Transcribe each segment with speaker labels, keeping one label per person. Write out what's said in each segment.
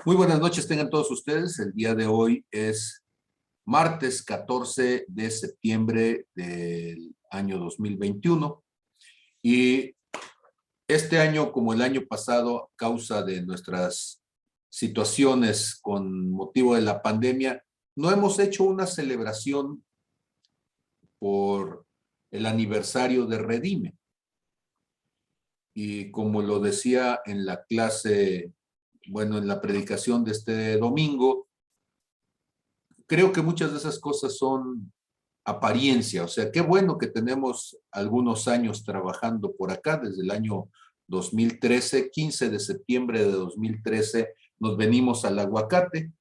Speaker 1: Muy buenas noches tengan todos ustedes. El día de hoy es martes 14 de septiembre del año 2021 y este año, como el año pasado, a causa de nuestras situaciones con motivo de la pandemia, no hemos hecho una celebración por el aniversario de Redime. Y como lo decía en la clase, bueno, en la predicación de este domingo, creo que muchas de esas cosas son apariencia. O sea, qué bueno que tenemos algunos años trabajando por acá, desde el año 2013, 15 de septiembre de 2013, nos venimos al Aguacate.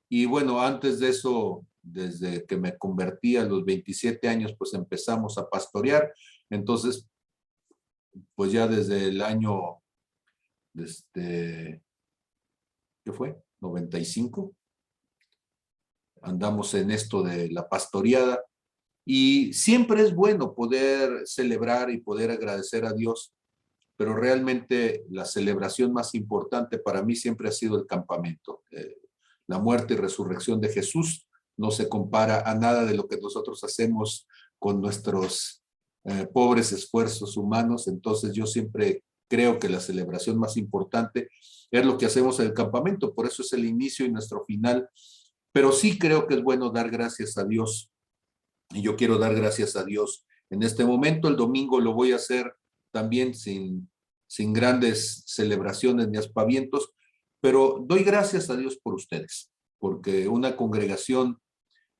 Speaker 1: Y bueno, antes de eso, desde que me convertí a los 27 años, pues empezamos a pastorear. Entonces, pues ya desde el año, ¿qué fue? 95, andamos en esto de la pastoreada. Y siempre es bueno poder celebrar y poder agradecer a Dios, pero realmente la celebración más importante para mí siempre ha sido el campamento. La muerte y resurrección de Jesús no se compara a nada de lo que nosotros hacemos con nuestros pobres esfuerzos humanos. Entonces yo siempre creo que la celebración más importante es lo que hacemos en el campamento, por eso es el inicio y nuestro final. Pero sí creo que es bueno dar gracias a Dios, y yo quiero dar gracias a Dios en este momento. El domingo lo voy a hacer también sin grandes celebraciones ni aspavientos, pero doy gracias a Dios por ustedes, porque una congregación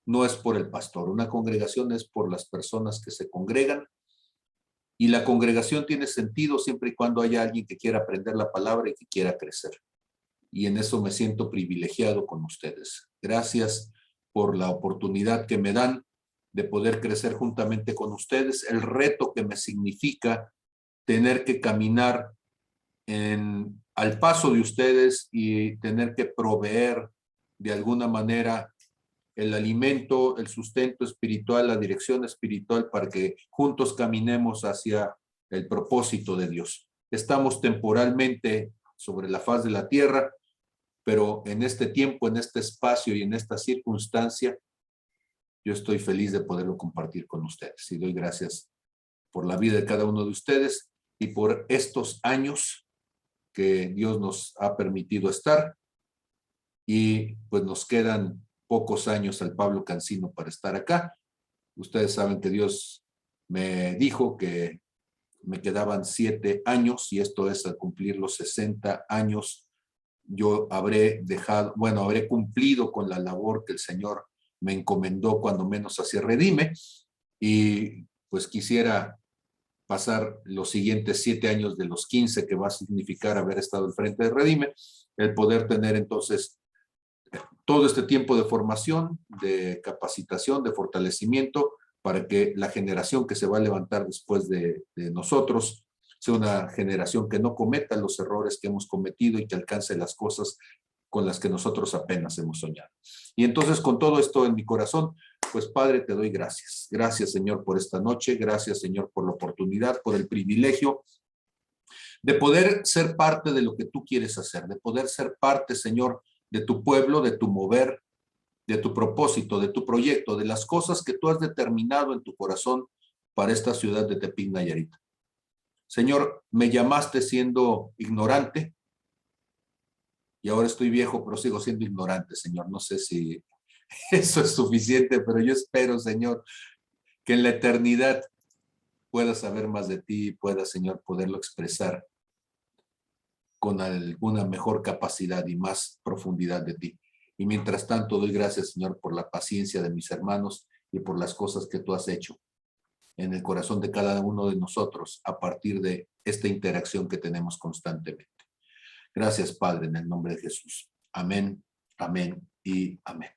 Speaker 1: no es por el pastor, una congregación es por las personas que se congregan, y la congregación tiene sentido siempre y cuando haya alguien que quiera aprender la palabra y que quiera crecer. Y en eso me siento privilegiado con ustedes. Gracias por la oportunidad que me dan de poder crecer juntamente con ustedes, el reto que me significa tener que caminar al paso de ustedes y tener que proveer de alguna manera el alimento, el sustento espiritual, la dirección espiritual para que juntos caminemos hacia el propósito de Dios. Estamos temporalmente sobre la faz de la tierra, pero en este tiempo, en este espacio y en esta circunstancia, yo estoy feliz de poderlo compartir con ustedes. Y doy gracias por la vida de cada uno de ustedes y por estos años que Dios nos ha permitido estar. Y pues nos quedan pocos años al Pablo Cancino para estar acá. Ustedes saben que Dios me dijo que me quedaban 7 años y esto es al cumplir los 60 años. Yo habré dejado, bueno, habré cumplido con la labor que el Señor me encomendó cuando menos hacia Redime, y pues quisiera pasar los siguientes 7 años de los 15 que va a significar haber estado al frente de Redime, el poder tener entonces todo este tiempo de formación, de capacitación, de fortalecimiento, para que la generación que se va a levantar después de nosotros sea una generación que no cometa los errores que hemos cometido y que alcance las cosas con las que nosotros apenas hemos soñado. Y entonces, con todo esto en mi corazón, pues Padre, te doy gracias. Gracias, Señor, por esta noche. Gracias, Señor, por la oportunidad, por el privilegio de poder ser parte de lo que tú quieres hacer, de poder ser parte, Señor, de tu pueblo, de tu mover, de tu propósito, de tu proyecto, de las cosas que tú has determinado en tu corazón para esta ciudad de Tepic, Nayarit. Señor, me llamaste siendo ignorante y ahora estoy viejo, pero sigo siendo ignorante, Señor. No sé si eso es suficiente, pero yo espero, Señor, que en la eternidad pueda saber más de ti y pueda, Señor, poderlo expresar con alguna mejor capacidad y más profundidad de ti. Y mientras tanto, doy gracias, Señor, por la paciencia de mis hermanos y por las cosas que tú has hecho en el corazón de cada uno de nosotros a partir de esta interacción que tenemos constantemente. Gracias, Padre, en el nombre de Jesús. Amén, amén y amén.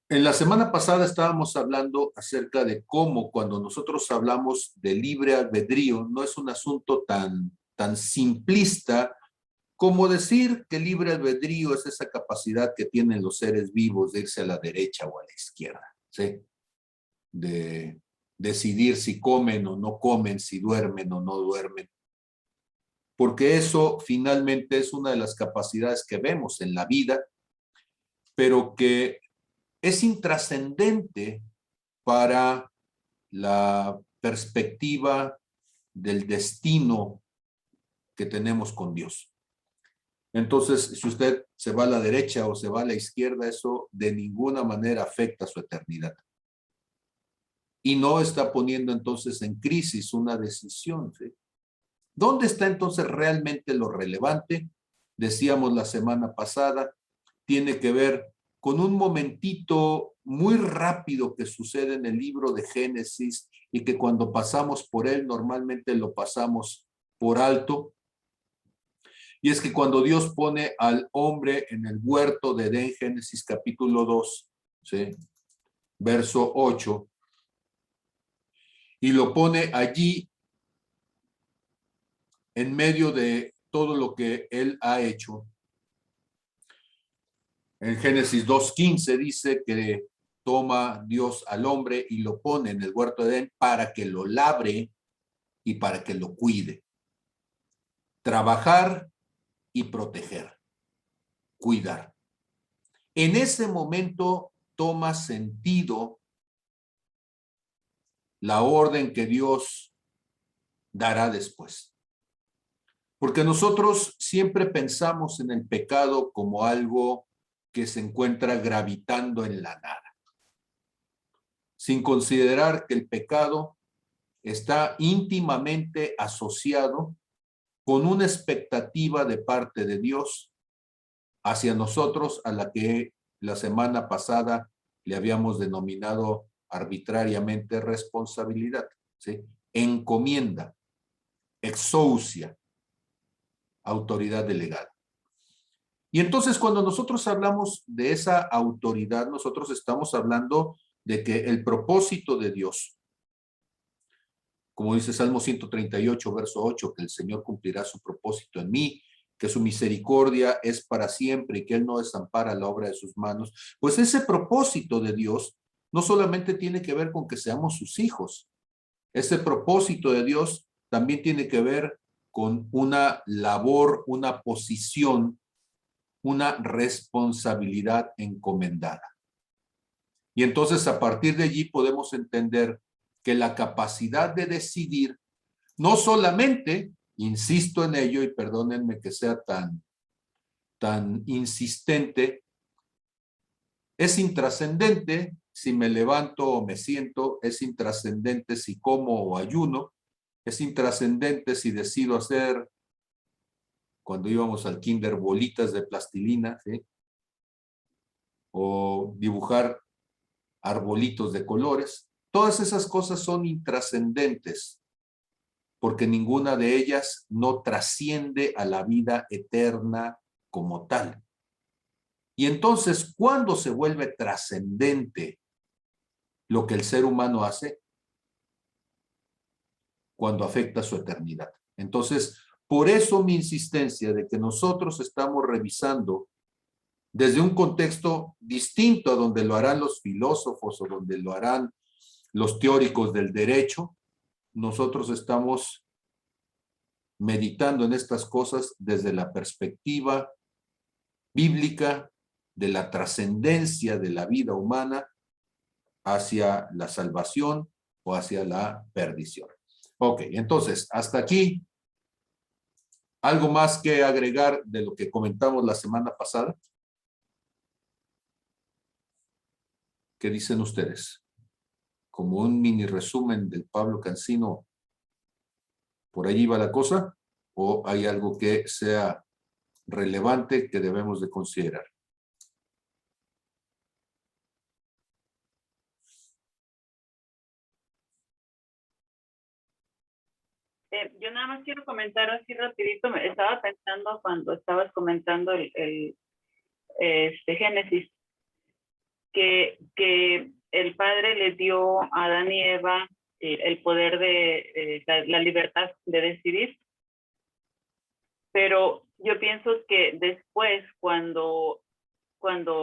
Speaker 1: En la semana pasada estábamos hablando acerca de cómo cuando nosotros hablamos de libre albedrío no es un asunto tan simplista como decir que libre albedrío es esa capacidad que tienen los seres vivos de irse a la derecha o a la izquierda, ¿sí? De decidir si comen o no comen, si duermen o no duermen. porque eso finalmente es una de las capacidades que vemos en la vida, pero que es intrascendente para la perspectiva del destino que tenemos con Dios. Entonces, si usted se va a la derecha o se va a la izquierda, eso de ninguna manera afecta su eternidad. Y no está poniendo entonces en crisis una decisión, ¿sí? ¿Dónde está entonces realmente lo relevante? Decíamos la semana pasada, tiene que ver con un momentito muy rápido que sucede en el libro de Génesis y que cuando pasamos por él normalmente lo pasamos por alto. Y es que cuando Dios pone al hombre en el huerto de Edén, Génesis capítulo 2, ¿sí? Verso 8, y lo pone allí en medio de todo lo que él ha hecho. En Génesis 2:15 dice que toma Dios al hombre y lo pone en el huerto de Edén para que lo labre y para que lo cuide. Trabajar y proteger, cuidar. En ese momento toma sentido la orden que Dios dará después. Porque nosotros siempre pensamos en el pecado como algo que se encuentra gravitando en la nada, sin considerar que el pecado está íntimamente asociado con una expectativa de parte de Dios hacia nosotros, a la que la semana pasada le habíamos denominado arbitrariamente responsabilidad, ¿sí? Encomienda, exousia, autoridad delegada. Y entonces cuando nosotros hablamos de esa autoridad, nosotros estamos hablando de que el propósito de Dios, como dice Salmo 138, verso 8, que el Señor cumplirá su propósito en mí, que su misericordia es para siempre y que Él no desampara la obra de sus manos, pues ese propósito de Dios no solamente tiene que ver con que seamos sus hijos, ese propósito de Dios también tiene que ver con una labor, una posición, una responsabilidad encomendada. Y entonces a partir de allí podemos entender que la capacidad de decidir no solamente, insisto en ello y perdónenme que sea tan insistente, es intrascendente si me levanto o me siento, es intrascendente si como o ayuno, es intrascendente si decido hacer, cuando íbamos al kinder, bolitas de plastilina, ¿sí? O dibujar arbolitos de colores. Todas esas cosas son intrascendentes, porque ninguna de ellas no trasciende a la vida eterna como tal. Y entonces, ¿cuándo se vuelve trascendente lo que el ser humano hace? Cuando afecta su eternidad. Entonces, por eso mi insistencia de que nosotros estamos revisando desde un contexto distinto a donde lo harán los filósofos o donde lo harán los teóricos del derecho, nosotros estamos meditando en estas cosas desde la perspectiva bíblica de la trascendencia de la vida humana hacia la salvación o hacia la perdición. Ok, entonces, hasta aquí, ¿algo más que agregar de lo que comentamos la semana pasada? ¿Qué dicen ustedes? Como un mini resumen del Pablo Cancino, ¿por ahí va la cosa? ¿O hay algo que sea relevante que debemos de considerar?
Speaker 2: Yo nada más quiero comentar así rapidito, me estaba pensando cuando estabas comentando Génesis, que el Padre le dio a Adán y Eva el poder de la libertad de decidir, pero yo pienso que después, cuando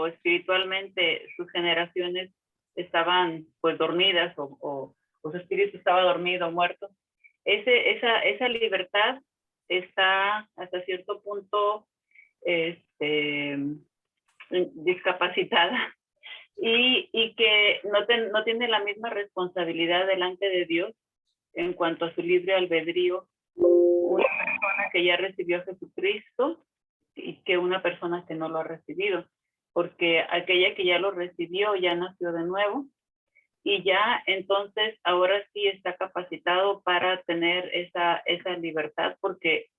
Speaker 2: espiritualmente sus generaciones estaban pues dormidas o su espíritu estaba dormido o muerto, esa libertad está está hasta cierto punto discapacitada y que no tiene la misma responsabilidad delante de Dios en cuanto a su libre albedrío, una persona que ya recibió a Jesucristo y que una persona que no lo ha recibido, porque aquella que ya lo recibió ya nació de nuevo y ya entonces ahora sí está capacitado para tener esa libertad, porque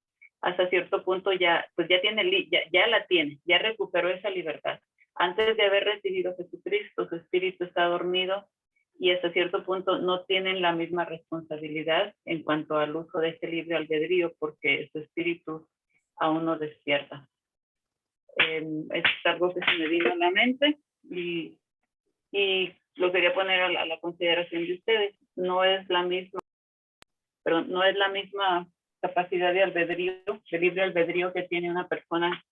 Speaker 2: hasta cierto punto ya, pues ya la tiene, ya recuperó esa libertad. Antes de haber recibido a Jesucristo, su espíritu está dormido y hasta cierto punto no tienen la misma responsabilidad en cuanto al uso de ese libre albedrío, porque su espíritu aún no despierta. Es algo que se me vino a la mente y lo quería poner a la consideración de ustedes. No es la misma capacidad de albedrío, de libre albedrío que tiene una persona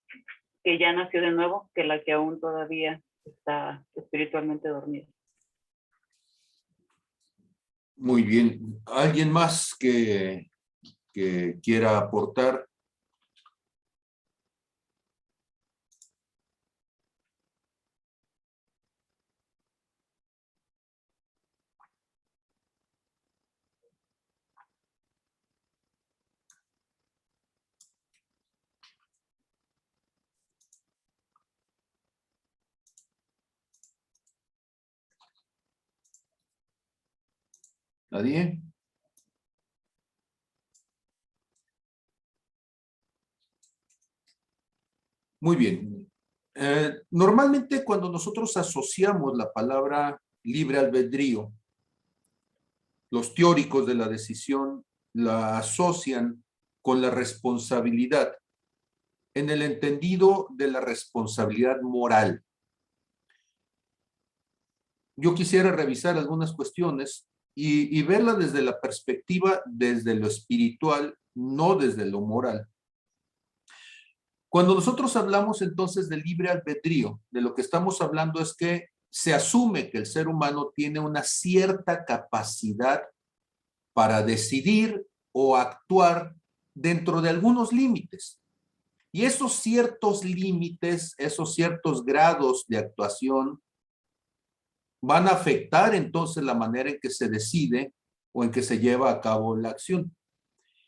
Speaker 2: que ya nació de nuevo que la que aún todavía está espiritualmente dormida.
Speaker 1: Muy bien. ¿Alguien más que quiera aportar? ¿Nadie? Muy bien. Normalmente cuando nosotros asociamos la palabra libre albedrío, los teóricos de la decisión la asocian con la responsabilidad, en el entendido de la responsabilidad moral. Yo quisiera revisar algunas cuestiones y verla desde la perspectiva, desde lo espiritual, no desde lo moral. Cuando nosotros hablamos entonces de libre albedrío, de lo que estamos hablando es que se asume que el ser humano tiene una cierta capacidad para decidir o actuar dentro de algunos límites. Y esos ciertos límites, esos ciertos grados de actuación van a afectar entonces la manera en que se decide o en que se lleva a cabo la acción.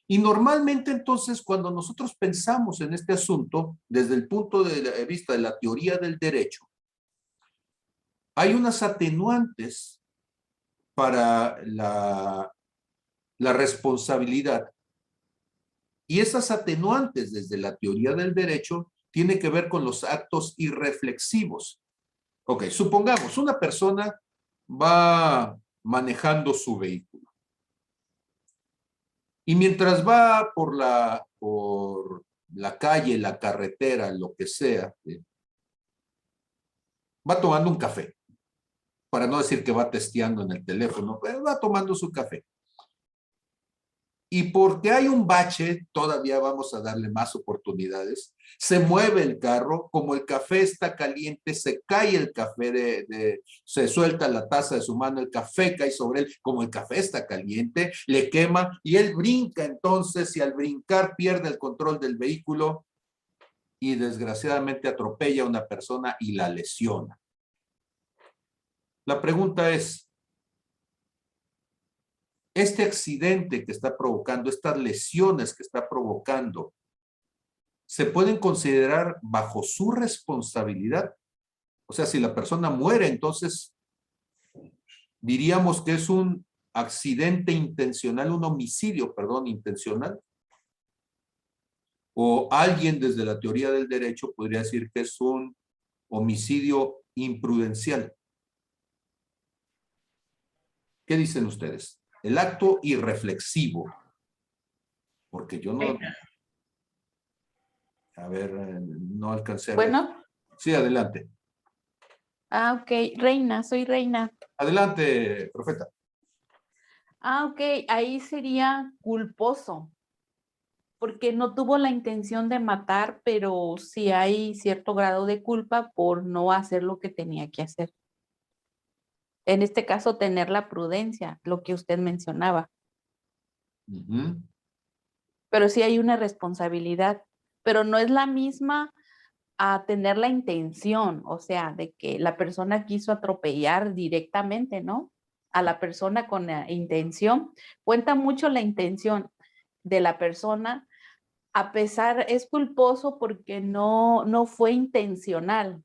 Speaker 1: Y normalmente entonces cuando nosotros pensamos en este asunto desde el punto de vista de la teoría del derecho, hay unas atenuantes para la responsabilidad. Y esas atenuantes desde la teoría del derecho tienen que ver con los actos irreflexivos. Ok, supongamos una persona va manejando su vehículo y mientras va por la calle, la carretera, lo que sea, va tomando un café, para no decir que va testeando en el teléfono, pero va tomando su café. Y porque hay un bache, todavía vamos a darle más oportunidades. Se mueve el carro, como el café está caliente, se cae el café, se suelta la taza de su mano, el café cae sobre él, como el café está caliente, le quema y él brinca entonces y al brincar pierde el control del vehículo y desgraciadamente atropella a una persona y la lesiona. La pregunta es, este accidente que está provocando, estas lesiones que está provocando, ¿se pueden considerar bajo su responsabilidad? O sea, si la persona muere, entonces diríamos que es un accidente intencional, un homicidio, perdón, intencional. O alguien desde la teoría del derecho podría decir que es un homicidio imprudencial. ¿Qué dicen ustedes? El acto irreflexivo. Porque yo no... A ver, no alcancé a ver.
Speaker 3: Bueno.
Speaker 1: Sí, adelante.
Speaker 3: Ok, Reina, soy Reina.
Speaker 1: Adelante, profeta.
Speaker 3: Ok, ahí sería culposo, porque no tuvo la intención de matar, pero sí hay cierto grado de culpa por no hacer lo que tenía que hacer. En este caso, tener la prudencia, lo que usted mencionaba. pero sí hay una responsabilidad, pero no es la misma a tener la intención, o sea, de que la persona quiso atropellar directamente, ¿no? A la persona con la intención. Cuenta mucho la intención de la persona, a pesar, es culposo porque no fue intencional.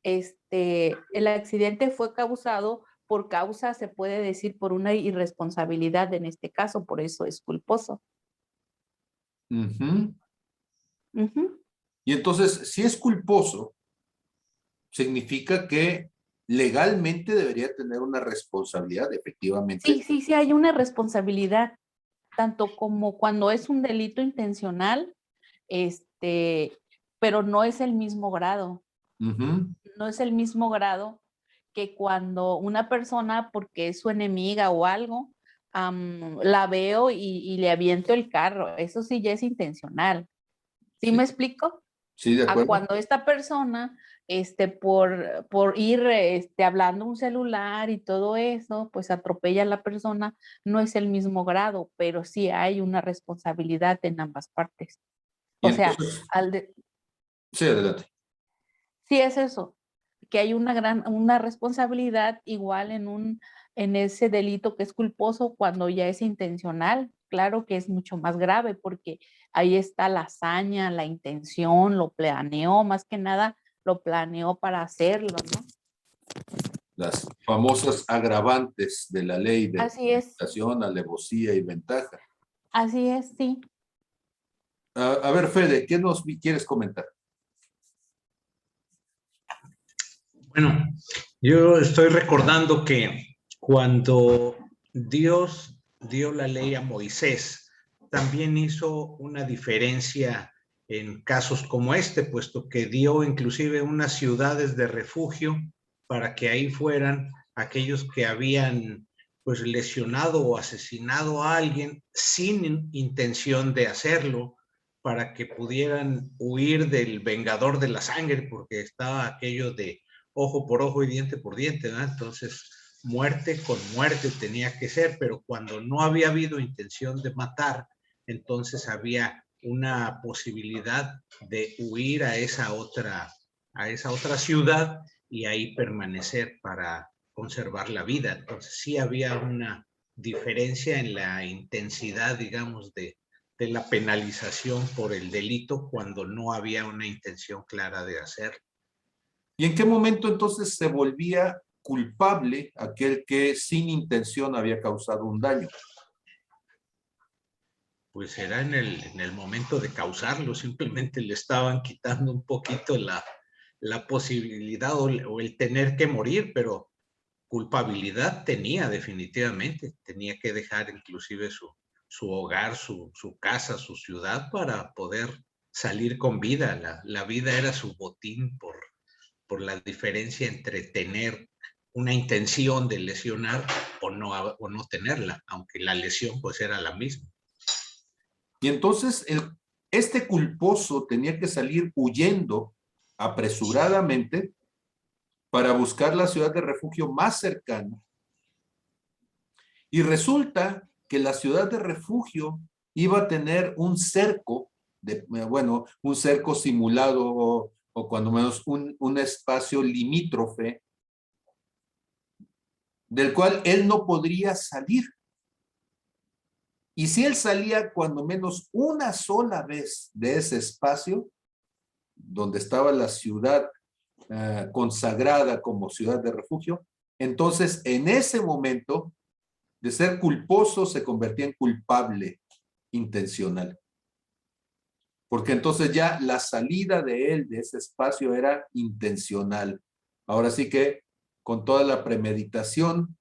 Speaker 3: El accidente fue causado por causa, se puede decir, por una irresponsabilidad en este caso, por eso es culposo.
Speaker 1: Ujú.
Speaker 3: Ujú.
Speaker 1: Y entonces, si es culposo, significa que legalmente debería tener una responsabilidad, efectivamente.
Speaker 3: Sí, sí, sí, hay una responsabilidad, tanto como cuando es un delito intencional, este, pero no es el mismo grado.
Speaker 1: Ujú.
Speaker 3: No es el mismo grado que cuando una persona, porque es su enemiga o algo, la veo y le aviento el carro. Eso sí ya es intencional. ¿Sí
Speaker 1: Sí,
Speaker 3: me explico?
Speaker 1: sí, de
Speaker 3: A
Speaker 1: acuerdo.
Speaker 3: cuando esta persona, por ir hablando un celular y todo eso, pues atropella a la persona, no es el mismo grado, pero sí hay una responsabilidad en ambas partes.
Speaker 1: Y
Speaker 3: O sea,
Speaker 1: entonces,
Speaker 3: al de,
Speaker 1: sí, adelante.
Speaker 3: sí es eso, que hay una responsabilidad igual en ese delito que es culposo cuando ya es intencional. Claro que es mucho más grave porque ahí está la hazaña, la intención, lo planeó, más que nada lo planeó para hacerlo, ¿no?
Speaker 1: Las famosas agravantes de la ley de
Speaker 3: Así es,
Speaker 1: premeditación, alevosía y ventaja.
Speaker 3: sí.
Speaker 1: A ver, Fede, ¿qué nos quieres comentar?
Speaker 4: Bueno, yo estoy recordando que cuando Dios dio la ley a Moisés, también hizo una diferencia en casos como este, puesto que dio inclusive unas ciudades de refugio para que ahí fueran aquellos que habían pues lesionado o asesinado a alguien sin intención de hacerlo, para que pudieran huir del vengador de la sangre, porque estaba aquello de ojo por ojo y diente por diente, ¿no? Entonces, muerte con muerte tenía que ser, pero cuando no había habido intención de matar, entonces había una posibilidad de huir a esa otra ciudad y ahí permanecer para conservar la vida. Entonces sí había una diferencia en la intensidad, digamos, de la penalización por el delito cuando no había una intención clara de hacerlo.
Speaker 1: ¿Y en qué momento entonces se volvía culpable aquel que sin intención había causado un daño?
Speaker 4: Pues era en el momento de causarlo, simplemente le estaban quitando un poquito la posibilidad o el tener que morir, pero culpabilidad tenía definitivamente, tenía que dejar inclusive su hogar, su casa, su ciudad para poder salir con vida. La vida era su botín por la diferencia entre tener una intención de lesionar o no tenerla, aunque la lesión pues era la misma.
Speaker 1: Y entonces este culposo tenía que salir huyendo apresuradamente para buscar la ciudad de refugio más cercana. Y resulta que la ciudad de refugio iba a tener un cerco, bueno, un cerco simulado o cuando menos un espacio limítrofe del cual él no podría salir. Y si él salía cuando menos una sola vez de ese espacio, donde estaba la ciudad consagrada como ciudad de refugio, entonces en ese momento de ser culposo se convertía en culpable intencional. Porque entonces ya la salida de él de ese espacio era intencional. Ahora sí que con toda la premeditación,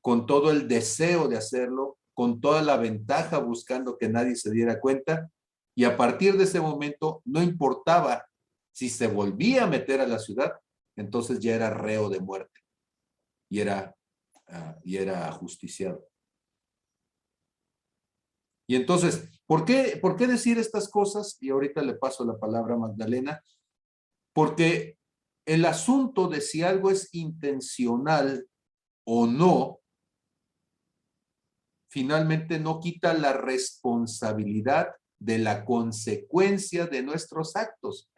Speaker 1: con todo el deseo de hacerlo, con toda la ventaja buscando que nadie se diera cuenta, y a partir de ese momento no importaba si se volvía a meter a la ciudad, entonces ya era reo de muerte y era ajusticiado. Y entonces, ¿por qué decir estas cosas? Y ahorita le paso la palabra a Magdalena, porque el asunto de si algo es intencional o no, finalmente no quita la responsabilidad de la consecuencia de nuestros actos.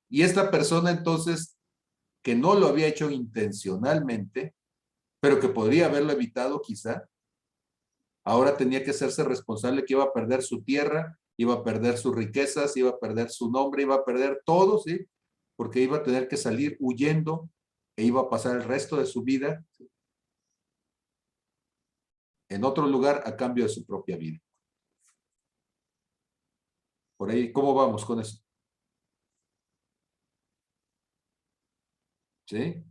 Speaker 1: Y esta persona entonces, que no lo había hecho intencionalmente, pero que podría haberlo evitado quizá, ahora tenía que hacerse responsable que iba a perder su tierra, iba a perder sus riquezas, iba a perder su nombre, iba a perder todo, ¿sí? Porque iba a tener que salir huyendo e iba a pasar el resto de su vida en otro lugar a cambio de su propia vida. Por ahí, ¿cómo vamos con eso? ¿Sí?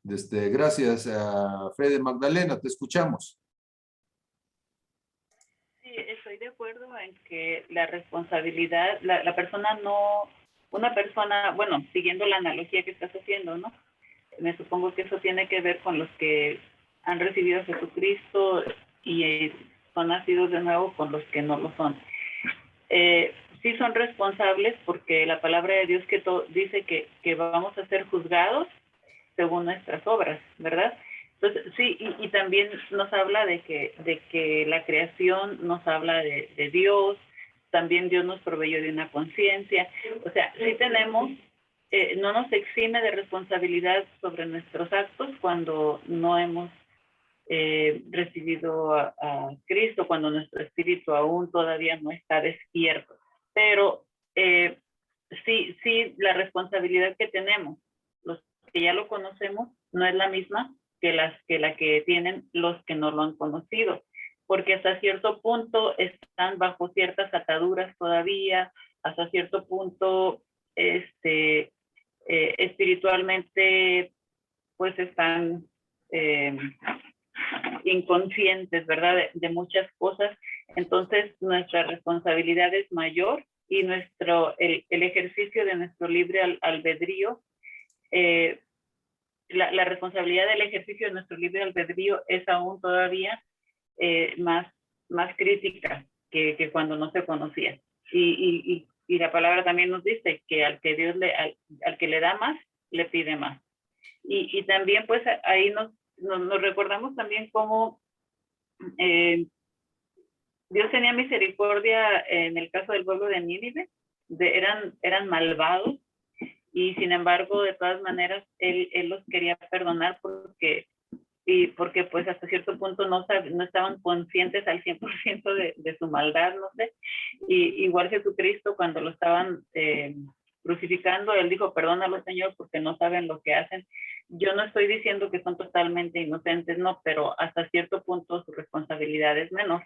Speaker 1: Gracias a Fede Magdalena, te escuchamos.
Speaker 2: Sí, estoy de acuerdo en que la responsabilidad, la persona no, una persona, bueno, siguiendo la analogía que estás haciendo, ¿no? Me supongo que eso tiene que ver con los que han recibido a Jesucristo y son nacidos de nuevo con los que no lo son. Sí son responsables porque la palabra de Dios dice que vamos a ser juzgados según nuestras obras, ¿verdad? Entonces, sí, y también nos habla de que la creación nos habla de Dios, también Dios nos proveyó de una conciencia, o sea, sí tenemos, no nos exime de responsabilidad sobre nuestros actos cuando no hemos recibido a Cristo, cuando nuestro espíritu aún todavía no está despierto, pero sí, la responsabilidad que tenemos, los que ya lo conocemos, no es la misma que la que tienen los que no lo han conocido, porque hasta cierto punto están bajo ciertas ataduras todavía, hasta cierto punto espiritualmente pues están inconscientes, ¿verdad? De muchas cosas. Entonces, nuestra responsabilidad es mayor y el ejercicio de nuestro libre albedrío, la responsabilidad del ejercicio de nuestro libre albedrío es aún todavía más crítica que cuando no se conocía. Y la palabra también nos dice que al que Dios al que le da más, le pide más. Y también pues ahí nos recordamos también cómo Dios tenía misericordia en el caso del pueblo de Nínive, eran malvados y sin embargo de todas maneras él los quería perdonar porque pues hasta cierto punto no estaban conscientes al 100% de su maldad, no sé. Y igual Jesucristo cuando lo estaban crucificando, él dijo, perdónalo Señor porque no saben lo que hacen. Yo no estoy diciendo que son totalmente inocentes, no, pero hasta cierto punto su responsabilidad es menor.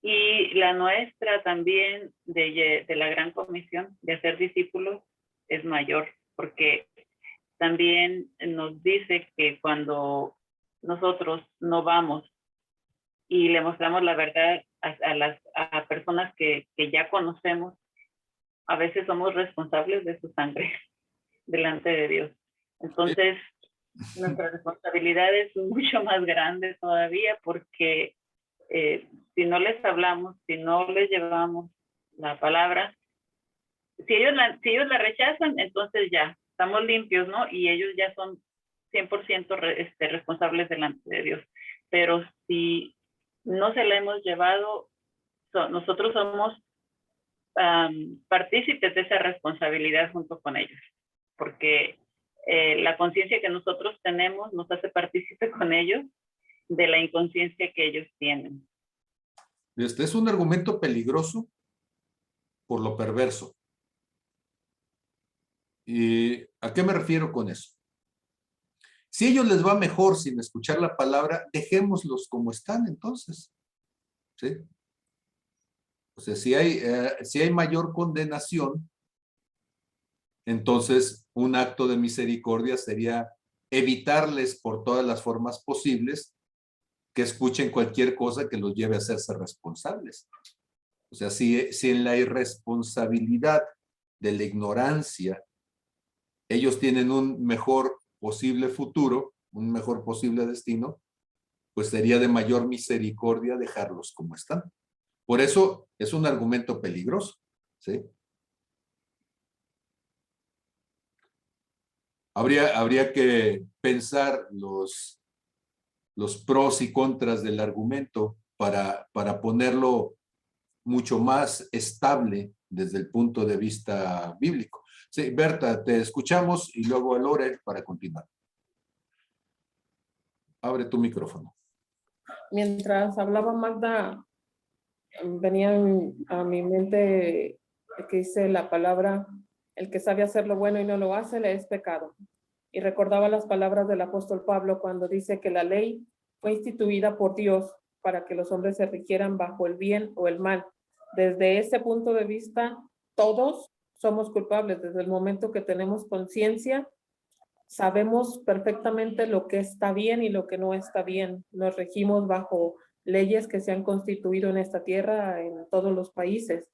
Speaker 2: Y la nuestra también de la gran comisión de hacer discípulos es mayor, porque también nos dice que cuando nosotros no vamos y le mostramos la verdad a personas que ya conocemos, a veces somos responsables de su sangre delante de Dios. Entonces, nuestra responsabilidad es mucho más grande todavía porque si no les hablamos, si no les llevamos la palabra, si ellos la rechazan, entonces ya, estamos limpios, ¿no? Y ellos ya son 100% responsables delante de Dios. Pero si no se la hemos llevado, nosotros somos partícipes de esa responsabilidad junto con ellos, porque la conciencia que nosotros tenemos nos hace partícipe con ellos de la inconsciencia que ellos tienen.
Speaker 1: Este es un argumento peligroso por lo perverso. ¿Y a qué me refiero con eso? Si a ellos les va mejor sin escuchar la palabra, dejémoslos como están entonces. ¿Sí? O sea, si hay mayor condenación, entonces un acto de misericordia sería evitarles por todas las formas posibles que escuchen cualquier cosa que los lleve a hacerse responsables. O sea, si en la irresponsabilidad de la ignorancia ellos tienen un mejor posible futuro, un mejor posible destino, pues sería de mayor misericordia dejarlos como están. Por eso es un argumento peligroso, ¿sí? Habría que pensar los pros y contras del argumento para ponerlo mucho más estable desde el punto de vista bíblico. Sí, Berta, te escuchamos y luego a Lore para continuar. Abre tu micrófono.
Speaker 5: Mientras hablaba Magda, venía a mi mente que dice la palabra, el que sabe hacer lo bueno y no lo hace, le es pecado. Y recordaba las palabras del apóstol Pablo cuando dice que la ley fue instituida por Dios para que los hombres se rigieran bajo el bien o el mal. Desde ese punto de vista, todos somos culpables. Desde el momento que tenemos conciencia, sabemos perfectamente lo que está bien y lo que no está bien. Nos regimos bajo leyes que se han constituido en esta tierra, en todos los países.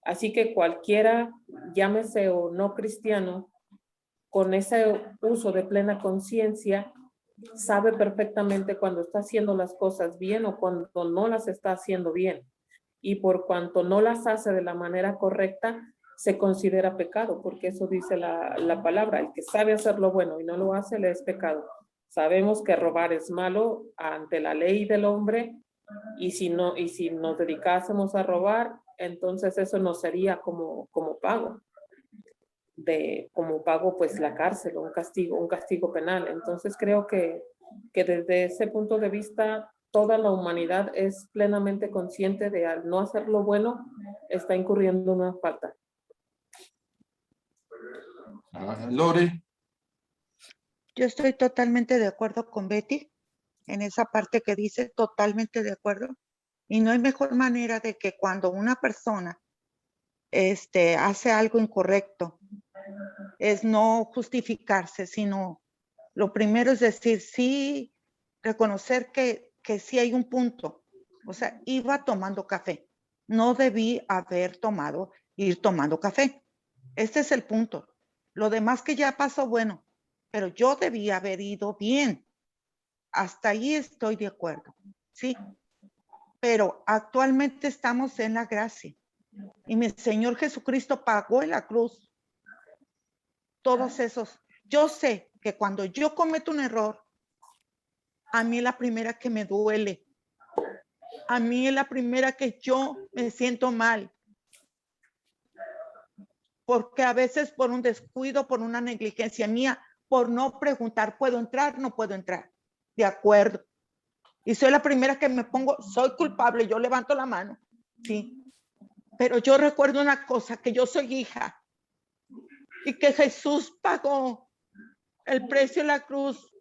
Speaker 5: Así que cualquiera, llámese o no cristiano, con ese uso de plena conciencia, sabe perfectamente cuando está haciendo las cosas bien o cuando no las está haciendo bien. Y por cuanto no las hace de la manera correcta, se considera pecado, porque eso dice la palabra. El que sabe hacer lo bueno y no lo hace, le es pecado. Sabemos que robar es malo ante la ley del hombre, y si nos dedicásemos a robar, entonces eso no sería como pago. Como pago, pues la cárcel, un castigo penal. Entonces creo que desde ese punto de vista, toda la humanidad es plenamente consciente de al no hacer lo bueno, está incurriendo en una falta.
Speaker 1: Lore.
Speaker 6: Yo estoy totalmente de acuerdo con Betty en esa parte que dice, totalmente de acuerdo. Y no hay mejor manera de que cuando una persona hace algo incorrecto, es no justificarse, sino lo primero es decir, sí, reconocer que sí hay un punto. O sea, iba tomando café. No debí ir tomando café. Este es el punto. Lo demás que ya pasó, bueno, pero yo debí haber ido bien. Hasta ahí estoy de acuerdo, ¿sí? Pero actualmente estamos en la gracia. Y mi Señor Jesucristo pagó en la cruz todos esos. Yo sé que cuando yo cometo un error, a mí es la primera que me duele. A mí es la primera que yo me siento mal. Porque a veces por un descuido, por una negligencia mía, por no preguntar, ¿puedo entrar? No puedo entrar. De acuerdo. Y soy la primera que me pongo, soy culpable, yo levanto la mano. Sí. Pero yo recuerdo una cosa, que yo soy hija y que Jesús pagó el precio en la cruz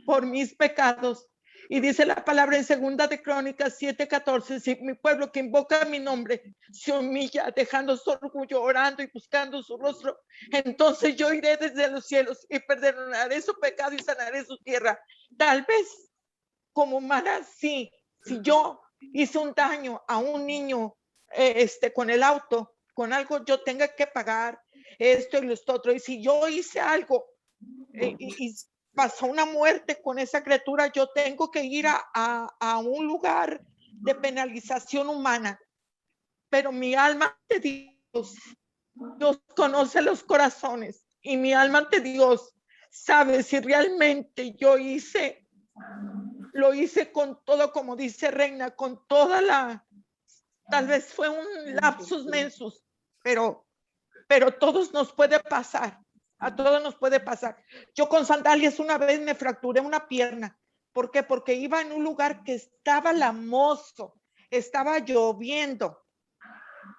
Speaker 6: por mis pecados. Y dice la palabra en 2 de Crónicas 7:14, si mi pueblo que invoca mi nombre se humilla, dejando su orgullo, orando y buscando su rostro, entonces yo iré desde los cielos y perdonaré su pecado y sanaré su tierra. Tal vez como humana, sí, si yo hice un daño a un niño con el auto, con algo yo tenga que pagar esto y esto otro, y si yo hice algo y pasó una muerte con esa criatura, yo tengo que ir a un lugar de penalización humana. Pero mi alma ante Dios conoce los corazones, y mi alma ante Dios sabe si realmente yo lo hice con todo, como dice Reina, con toda tal vez fue un lapsus mensus, pero todos nos puede pasar. A todos nos puede pasar. Yo con sandalias una vez me fracturé una pierna. ¿Por qué? Porque iba en un lugar que estaba lamoso, estaba lloviendo.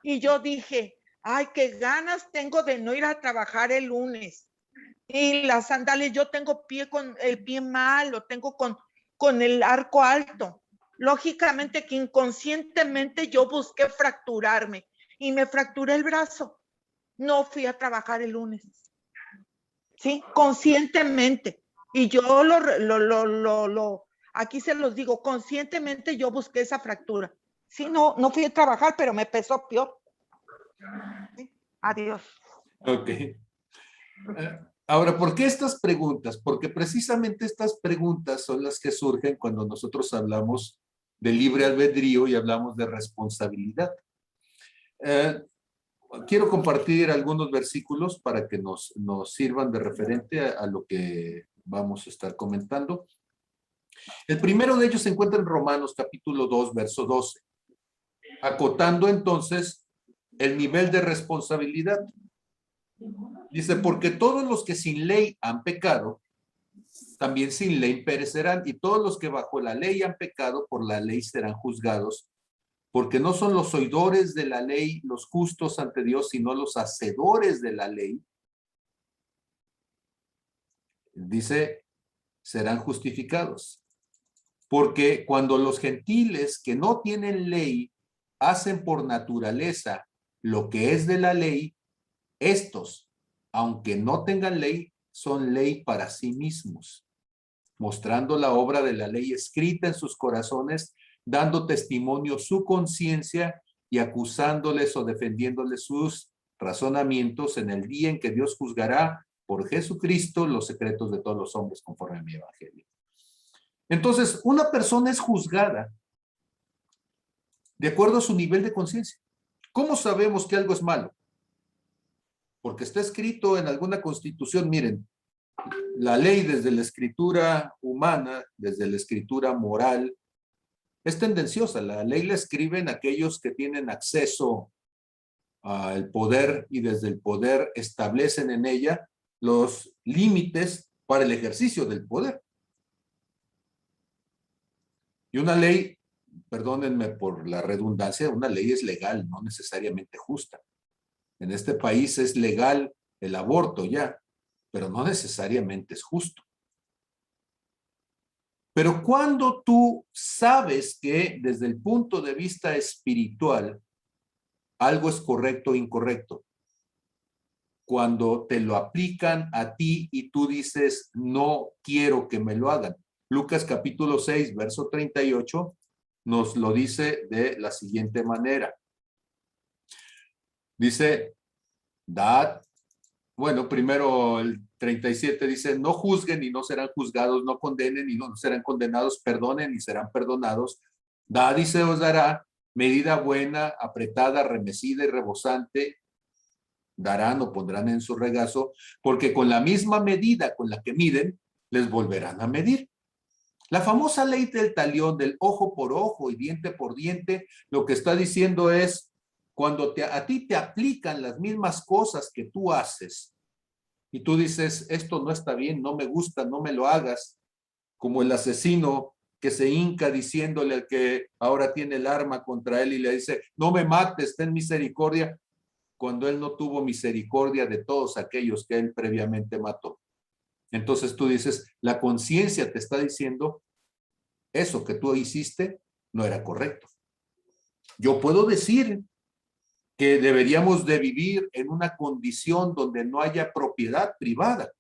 Speaker 6: Y yo dije, ay, qué ganas tengo de no ir a trabajar el lunes. Y las sandalias, yo tengo el pie mal, lo tengo con el arco alto. Lógicamente que inconscientemente yo busqué fracturarme y me fracturé el brazo. No fui a trabajar el lunes. Sí, conscientemente. Y yo aquí se los digo, conscientemente yo busqué esa fractura. Sí, no fui a trabajar, pero me pesó peor. Sí, adiós.
Speaker 1: Ok. Ahora, ¿por qué estas preguntas? Porque precisamente estas preguntas son las que surgen cuando nosotros hablamos de libre albedrío y hablamos de responsabilidad. quiero compartir algunos versículos para que nos sirvan de referente a lo que vamos a estar comentando. El primero de ellos se encuentra en Romanos capítulo 2, verso 12, acotando entonces el nivel de responsabilidad. Dice, porque todos los que sin ley han pecado, también sin ley perecerán, y todos los que bajo la ley han pecado, por la ley serán juzgados, porque no son los oidores de la ley los justos ante Dios, sino los hacedores de la ley. Dice, serán justificados. Porque cuando los gentiles que no tienen ley hacen por naturaleza lo que es de la ley, estos, aunque no tengan ley, son ley para sí mismos, mostrando la obra de la ley escrita en sus corazones, dando testimonio su conciencia y acusándoles o defendiéndoles sus razonamientos en el día en que Dios juzgará por Jesucristo los secretos de todos los hombres conforme a mi evangelio. Entonces, una persona es juzgada de acuerdo a su nivel de conciencia. ¿Cómo sabemos que algo es malo? Porque está escrito en alguna constitución. Miren, la ley desde la escritura humana, desde la escritura moral, es tendenciosa. La ley la escriben aquellos que tienen acceso al poder y desde el poder establecen en ella los límites para el ejercicio del poder. Y una ley, perdónenme por la redundancia, una ley es legal, no necesariamente justa. En este país es legal el aborto ya, pero no necesariamente es justo. Pero cuando tú sabes que desde el punto de vista espiritual algo es correcto o incorrecto, cuando te lo aplican a ti y tú dices, no quiero que me lo hagan. Lucas capítulo 6, verso 38, nos lo dice de la siguiente manera. Dice, bueno, primero el 37 dice, no juzguen y no serán juzgados, no condenen y no serán condenados, perdonen y serán perdonados. Dad y se os dará, medida buena, apretada, remecida y rebosante, darán o pondrán en su regazo, porque con la misma medida con la que miden, les volverán a medir. La famosa ley del talión, del ojo por ojo y diente por diente, lo que está diciendo es, cuando a ti te aplican las mismas cosas que tú haces, y tú dices, esto no está bien, no me gusta, no me lo hagas, como el asesino que se hinca diciéndole al que ahora tiene el arma contra él y le dice, no me mates, ten misericordia, cuando él no tuvo misericordia de todos aquellos que él previamente mató. Entonces tú dices, la conciencia te está diciendo, eso que tú hiciste no era correcto. Yo puedo decir que deberíamos de vivir en una condición donde no haya propiedad privada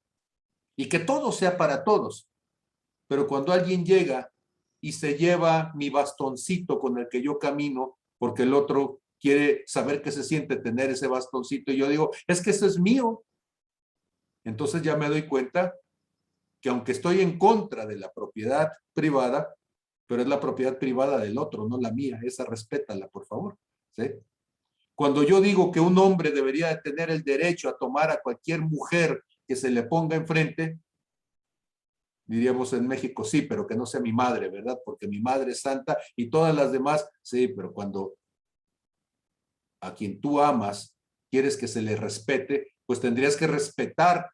Speaker 1: y que todo sea para todos. Pero cuando alguien llega y se lleva mi bastoncito con el que yo camino, porque el otro quiere saber qué se siente tener ese bastoncito, y yo digo, es que ese es mío. Entonces ya me doy cuenta que aunque estoy en contra de la propiedad privada, pero es la propiedad privada del otro, no la mía. Esa respétala, por favor. ¿Sí? Cuando yo digo que un hombre debería de tener el derecho a tomar a cualquier mujer que se le ponga enfrente, diríamos en México, sí, pero que no sea mi madre, ¿verdad? Porque mi madre es santa y todas las demás, sí, pero cuando a quien tú amas quieres que se le respete, pues tendrías que respetar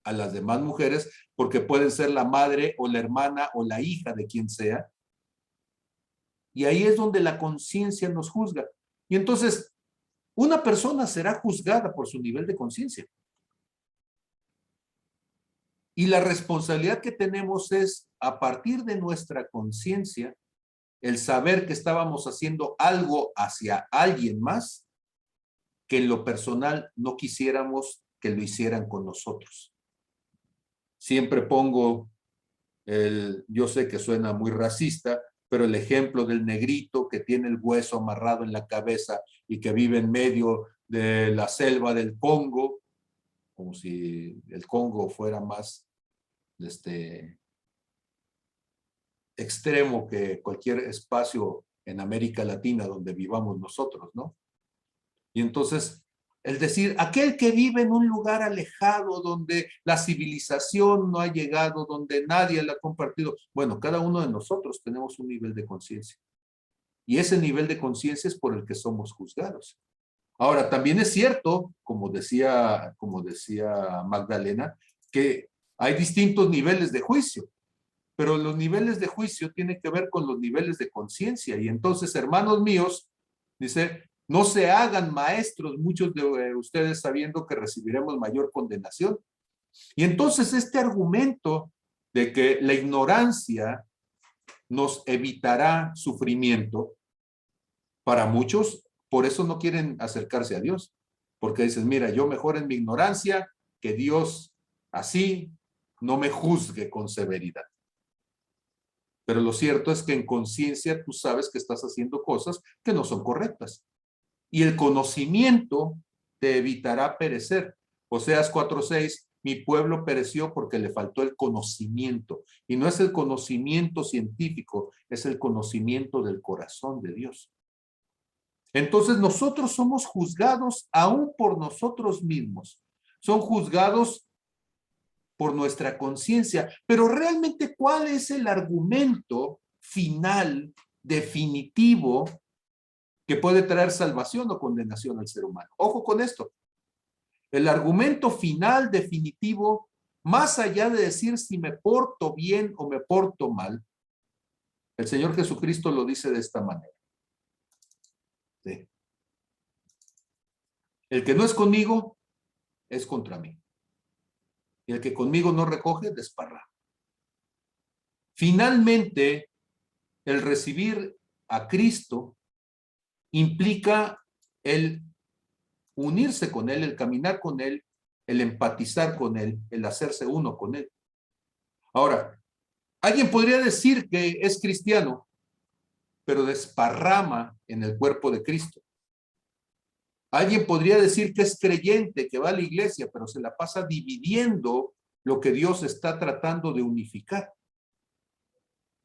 Speaker 1: a las demás mujeres porque pueden ser la madre o la hermana o la hija de quien sea. Y ahí es donde la conciencia nos juzga. Y entonces, una persona será juzgada por su nivel de conciencia. Y la responsabilidad que tenemos es, a partir de nuestra conciencia, el saber que estábamos haciendo algo hacia alguien más, que en lo personal no quisiéramos que lo hicieran con nosotros. Siempre pongo yo sé que suena muy racista, pero el ejemplo del negrito que tiene el hueso amarrado en la cabeza y que vive en medio de la selva del Congo, como si el Congo fuera más extremo que cualquier espacio en América Latina donde vivamos nosotros, ¿no? Y entonces Es decir, aquel que vive en un lugar alejado donde la civilización no ha llegado, donde nadie la ha compartido. Bueno, cada uno de nosotros tenemos un nivel de conciencia. Y ese nivel de conciencia es por el que somos juzgados. Ahora, también es cierto, como decía Magdalena, que hay distintos niveles de juicio, pero los niveles de juicio tienen que ver con los niveles de conciencia. Y entonces, hermanos míos, dice, no se hagan maestros muchos de ustedes sabiendo que recibiremos mayor condenación. Y entonces este argumento de que la ignorancia nos evitará sufrimiento, para muchos, por eso no quieren acercarse a Dios. Porque dicen, mira, yo mejor en mi ignorancia, que Dios así no me juzgue con severidad. Pero lo cierto es que en conciencia tú sabes que estás haciendo cosas que no son correctas. Y el conocimiento te evitará perecer. Oseas 4:6, mi pueblo pereció porque le faltó el conocimiento. Y no es el conocimiento científico, es el conocimiento del corazón de Dios. Entonces nosotros somos juzgados aún por nosotros mismos. Son juzgados por nuestra conciencia. Pero realmente, ¿cuál es el argumento final, definitivo, que puede traer salvación o condenación al ser humano? Ojo con esto. El argumento final, definitivo, más allá de decir si me porto bien o me porto mal, el Señor Jesucristo lo dice de esta manera. ¿Sí? El que no es conmigo, es contra mí. Y el que conmigo no recoge, desparrama. Finalmente, el recibir a Cristo implica el unirse con Él, el caminar con Él, el empatizar con Él, el hacerse uno con Él. Ahora, alguien podría decir que es cristiano, pero desparrama en el cuerpo de Cristo. Alguien podría decir que es creyente, que va a la iglesia, pero se la pasa dividiendo lo que Dios está tratando de unificar.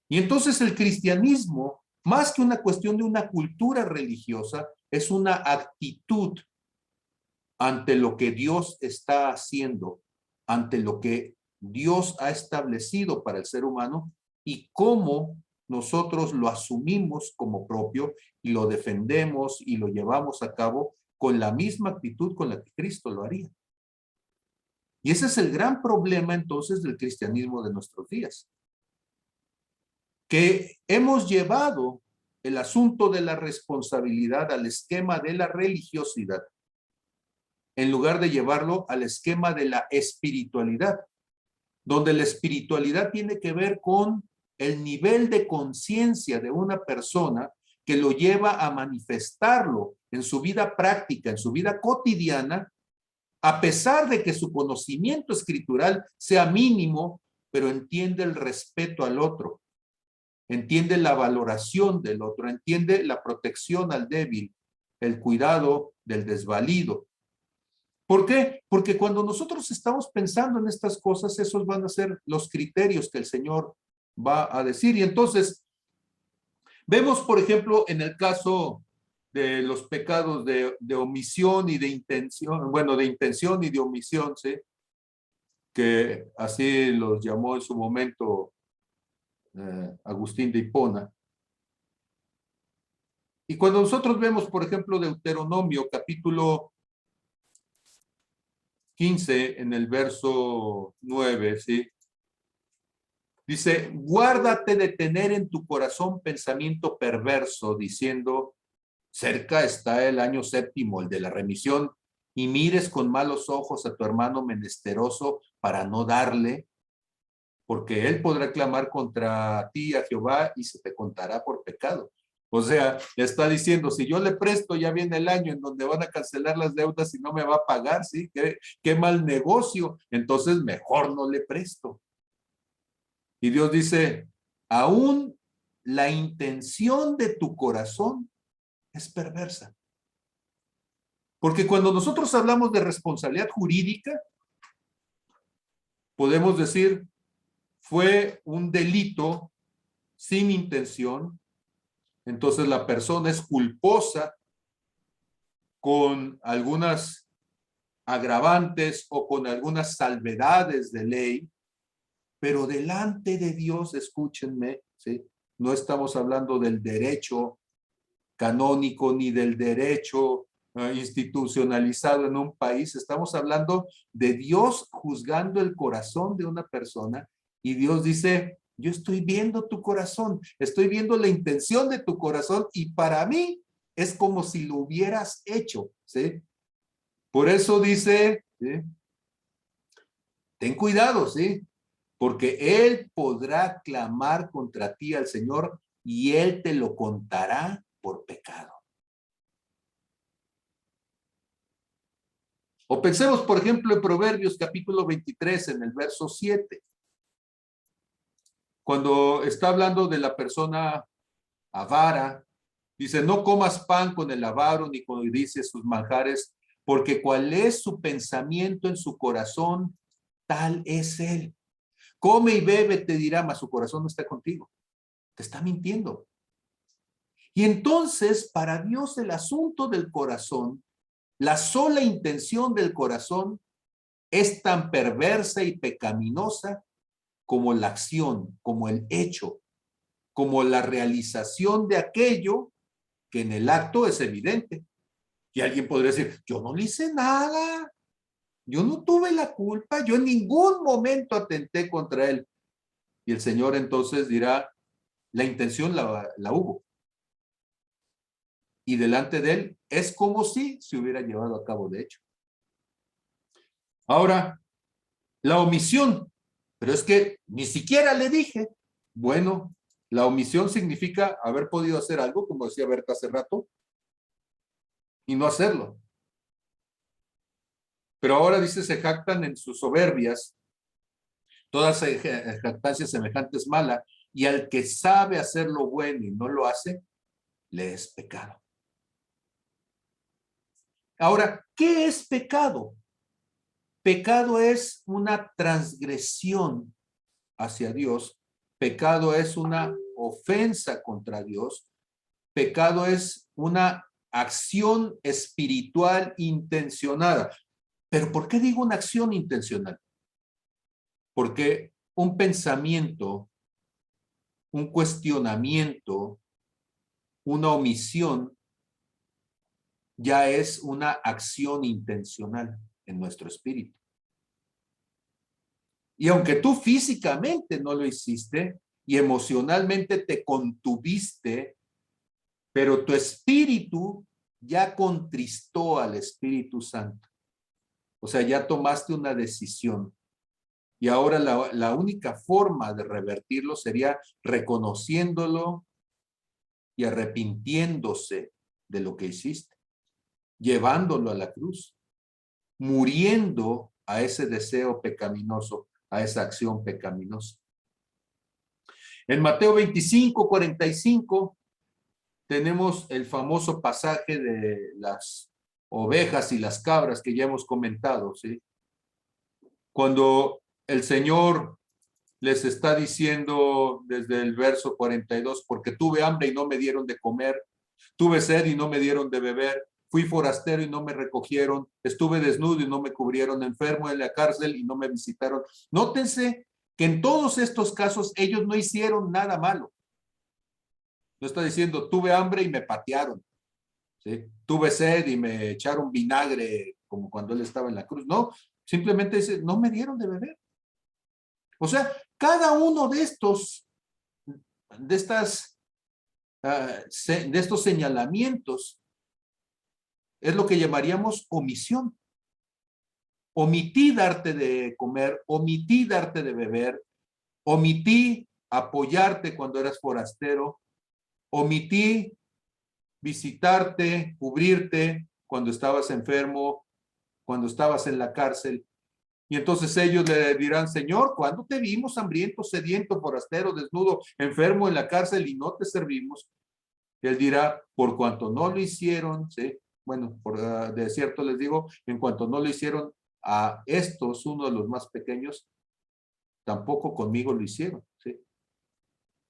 Speaker 1: Y entonces el cristianismo, más que una cuestión de una cultura religiosa, es una actitud ante lo que Dios está haciendo, ante lo que Dios ha establecido para el ser humano y cómo nosotros lo asumimos como propio y lo defendemos y lo llevamos a cabo con la misma actitud con la que Cristo lo haría. Y ese es el gran problema entonces del cristianismo de nuestros días. Que hemos llevado el asunto de la responsabilidad al esquema de la religiosidad, en lugar de llevarlo al esquema de la espiritualidad, donde la espiritualidad tiene que ver con el nivel de conciencia de una persona que lo lleva a manifestarlo en su vida práctica, en su vida cotidiana, a pesar de que su conocimiento escritural sea mínimo, pero entiende el respeto al otro, entiende la valoración del otro, entiende la protección al débil, el cuidado del desvalido. ¿Por qué? Porque cuando nosotros estamos pensando en estas cosas, esos van a ser los criterios que el Señor va a decir. Y entonces, vemos, por ejemplo, en el caso de los pecados de omisión y de intención, bueno, de intención y de omisión, ¿sí? Que así los llamó en su momento Agustín de Hipona. Y cuando nosotros vemos, por ejemplo, Deuteronomio, capítulo 15, en el verso 9, ¿sí? Dice, guárdate de tener en tu corazón pensamiento perverso, diciendo, cerca está el año séptimo, el de la remisión, y mires con malos ojos a tu hermano menesteroso para no darle, porque él podrá clamar contra ti a Jehová y se te contará por pecado. O sea, está diciendo, si yo le presto, ya viene el año en donde van a cancelar las deudas y no me va a pagar, ¿sí? Qué mal negocio. Entonces, mejor no le presto. Y Dios dice, aún la intención de tu corazón es perversa. Porque cuando nosotros hablamos de responsabilidad jurídica, podemos decir, fue un delito sin intención, entonces la persona es culposa con algunas agravantes o con algunas salvedades de ley, pero delante de Dios, escúchenme, ¿sí? No estamos hablando del derecho canónico ni del derecho institucionalizado en un país, estamos hablando de Dios juzgando el corazón de una persona, y Dios dice, yo estoy viendo tu corazón, estoy viendo la intención de tu corazón, y para mí es como si lo hubieras hecho, ¿sí? Por eso dice, ¿sí? Ten cuidado, ¿sí? Porque Él podrá clamar contra ti al Señor y Él te lo contará por pecado. O pensemos, por ejemplo, en Proverbios capítulo 23, en el verso 7. Cuando está hablando de la persona avara, dice, no comas pan con el avaro ni codicies sus manjares, porque cual es su pensamiento en su corazón, tal es él. Come y bebe, te dirá, mas su corazón no está contigo. Te está mintiendo. Y entonces, para Dios, el asunto del corazón, la sola intención del corazón, es tan perversa y pecaminosa como la acción, como el hecho, como la realización de aquello que en el acto es evidente. Y alguien podría decir, yo no le hice nada, yo no tuve la culpa, yo en ningún momento atenté contra él. Y el Señor entonces dirá, la intención la hubo. Y delante de él es como si se hubiera llevado a cabo de hecho. Ahora, la omisión, pero es que ni siquiera le dije. Bueno, la omisión significa haber podido hacer algo, como decía Berta hace rato, y no hacerlo. Pero ahora dice, se jactan en sus soberbias, todas jactancias semejantes mala, y al que sabe hacer lo bueno y no lo hace, le es pecado. Ahora, ¿qué es pecado? Pecado es una transgresión hacia Dios. Pecado es una ofensa contra Dios. Pecado es una acción espiritual intencionada. ¿Pero por qué digo una acción intencional? Porque un pensamiento, un cuestionamiento, una omisión ya es una acción intencional en nuestro espíritu. Y aunque tú físicamente no lo hiciste y emocionalmente te contuviste, pero tu espíritu ya contristó al Espíritu Santo. O sea, ya tomaste una decisión. Y ahora la única forma de revertirlo sería reconociéndolo y arrepintiéndose de lo que hiciste, llevándolo a la cruz, muriendo a ese deseo pecaminoso, a esa acción pecaminosa. En Mateo 25:45 tenemos el famoso pasaje de las ovejas y las cabras que ya hemos comentado, ¿sí? Cuando el Señor les está diciendo desde el verso 42, porque tuve hambre y no me dieron de comer, tuve sed y no me dieron de beber, fui forastero y no me recogieron, estuve desnudo y no me cubrieron, enfermo en la cárcel y no me visitaron. Nótense que en todos estos casos ellos no hicieron nada malo. No está diciendo, tuve hambre y me patearon, ¿sí? Tuve sed y me echaron vinagre, como cuando él estaba en la cruz. No, simplemente dice, no me dieron de beber. O sea, cada uno de estos señalamientos es lo que llamaríamos omisión. Omití darte de comer, omití darte de beber, omití apoyarte cuando eras forastero, omití visitarte, cubrirte cuando estabas enfermo, cuando estabas en la cárcel. Y entonces ellos le dirán, Señor, ¿cuándo te vimos hambriento, sediento, forastero, desnudo, enfermo en la cárcel y no te servimos? Él dirá, por cuanto no lo hicieron, ¿sí? Bueno, de cierto les digo, en cuanto no lo hicieron a estos, uno de los más pequeños, tampoco conmigo lo hicieron, ¿sí?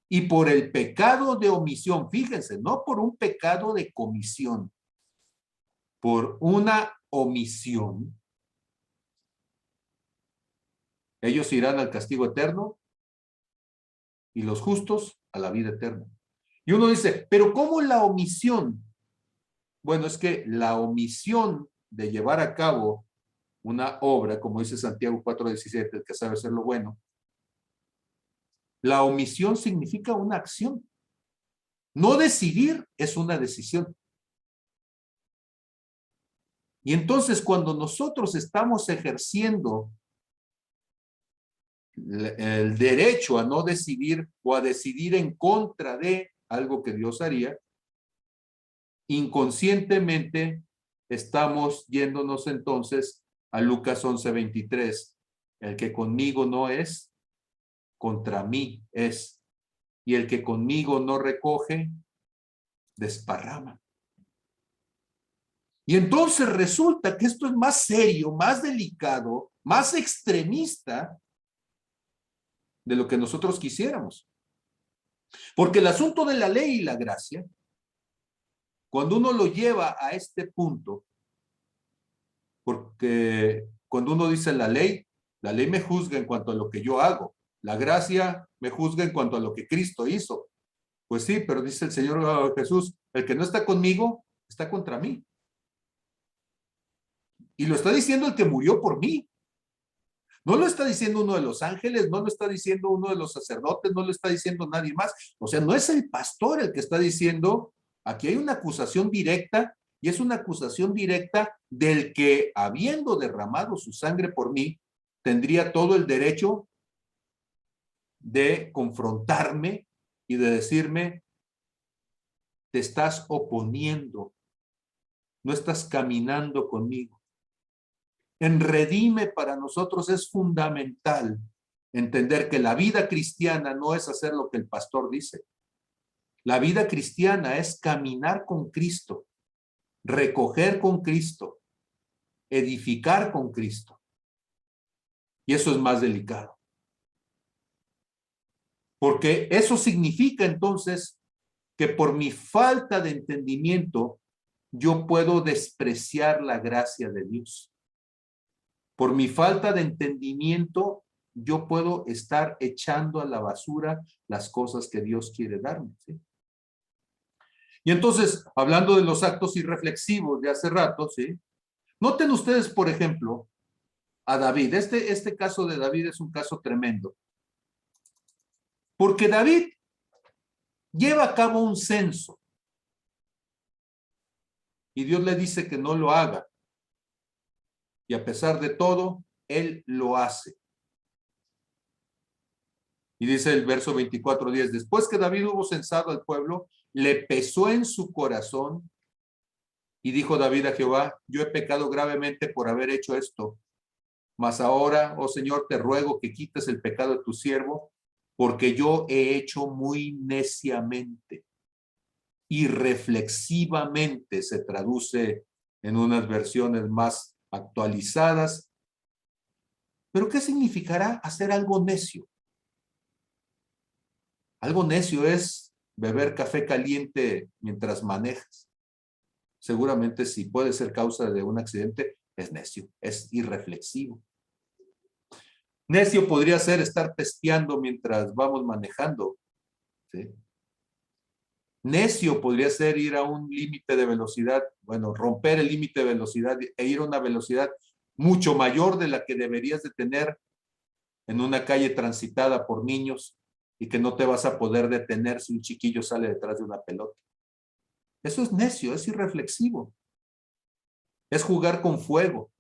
Speaker 1: Y por el pecado de omisión, fíjense, no por un pecado de comisión, por una omisión, Ellos irán al castigo eterno y los justos a la vida eterna. Y uno dice, pero ¿cómo la omisión? Bueno, es que la omisión de llevar a cabo una obra, como dice Santiago 4:17, el que sabe hacer lo bueno, la omisión significa una acción. No decidir es una decisión. Y entonces cuando nosotros estamos ejerciendo el derecho a no decidir o a decidir en contra de algo que Dios haría, inconscientemente estamos yéndonos entonces a Lucas 11:23. El que conmigo no es, contra mí es. Y el que conmigo no recoge, desparrama. Y entonces resulta que esto es más serio, más delicado, más extremista de lo que nosotros quisiéramos. Porque el asunto de la ley y la gracia, cuando uno lo lleva a este punto, porque cuando uno dice la ley me juzga en cuanto a lo que yo hago, la gracia me juzga en cuanto a lo que Cristo hizo. Pues sí, pero dice el Señor Jesús, el que no está conmigo, está contra mí. Y lo está diciendo el que murió por mí. No lo está diciendo uno de los ángeles, no lo está diciendo uno de los sacerdotes, no lo está diciendo nadie más. O sea, no es el pastor el que está diciendo, aquí hay una acusación directa, y es una acusación directa del que, habiendo derramado su sangre por mí, tendría todo el derecho de confrontarme y de decirme, te estás oponiendo, no estás caminando conmigo. En Redime para nosotros es fundamental entender que la vida cristiana no es hacer lo que el pastor dice. La vida cristiana es caminar con Cristo, recoger con Cristo, edificar con Cristo. Y eso es más delicado. Porque eso significa entonces que por mi falta de entendimiento yo puedo despreciar la gracia de Dios. Por mi falta de entendimiento, yo puedo estar echando a la basura las cosas que Dios quiere darme, ¿sí? Y entonces, hablando de los actos irreflexivos de hace rato, ¿sí? Noten ustedes, por ejemplo, a David. Este caso de David es un caso tremendo. Porque David lleva a cabo un censo. Y Dios le dice que no lo haga. Y a pesar de todo, él lo hace. Y dice el verso 24:10, después que David hubo censado al pueblo, le pesó en su corazón y dijo David a Jehová, yo he pecado gravemente por haber hecho esto. Mas ahora, oh Señor, te ruego que quites el pecado de tu siervo, porque yo he hecho muy neciamente. Irreflexivamente se traduce en unas versiones más actualizadas. ¿Pero qué significará hacer algo necio? Algo necio es beber café caliente mientras manejas. Seguramente si puede ser causa de un accidente, es necio, es irreflexivo. Necio podría ser estar testeando mientras vamos manejando, ¿sí? Necio podría ser ir a un límite de velocidad, bueno, romper el límite de velocidad e ir a una velocidad mucho mayor de la que deberías de tener en una calle transitada por niños y que no te vas a poder detener si un chiquillo sale detrás de una pelota. Eso es necio, es irreflexivo. Es jugar con fuego.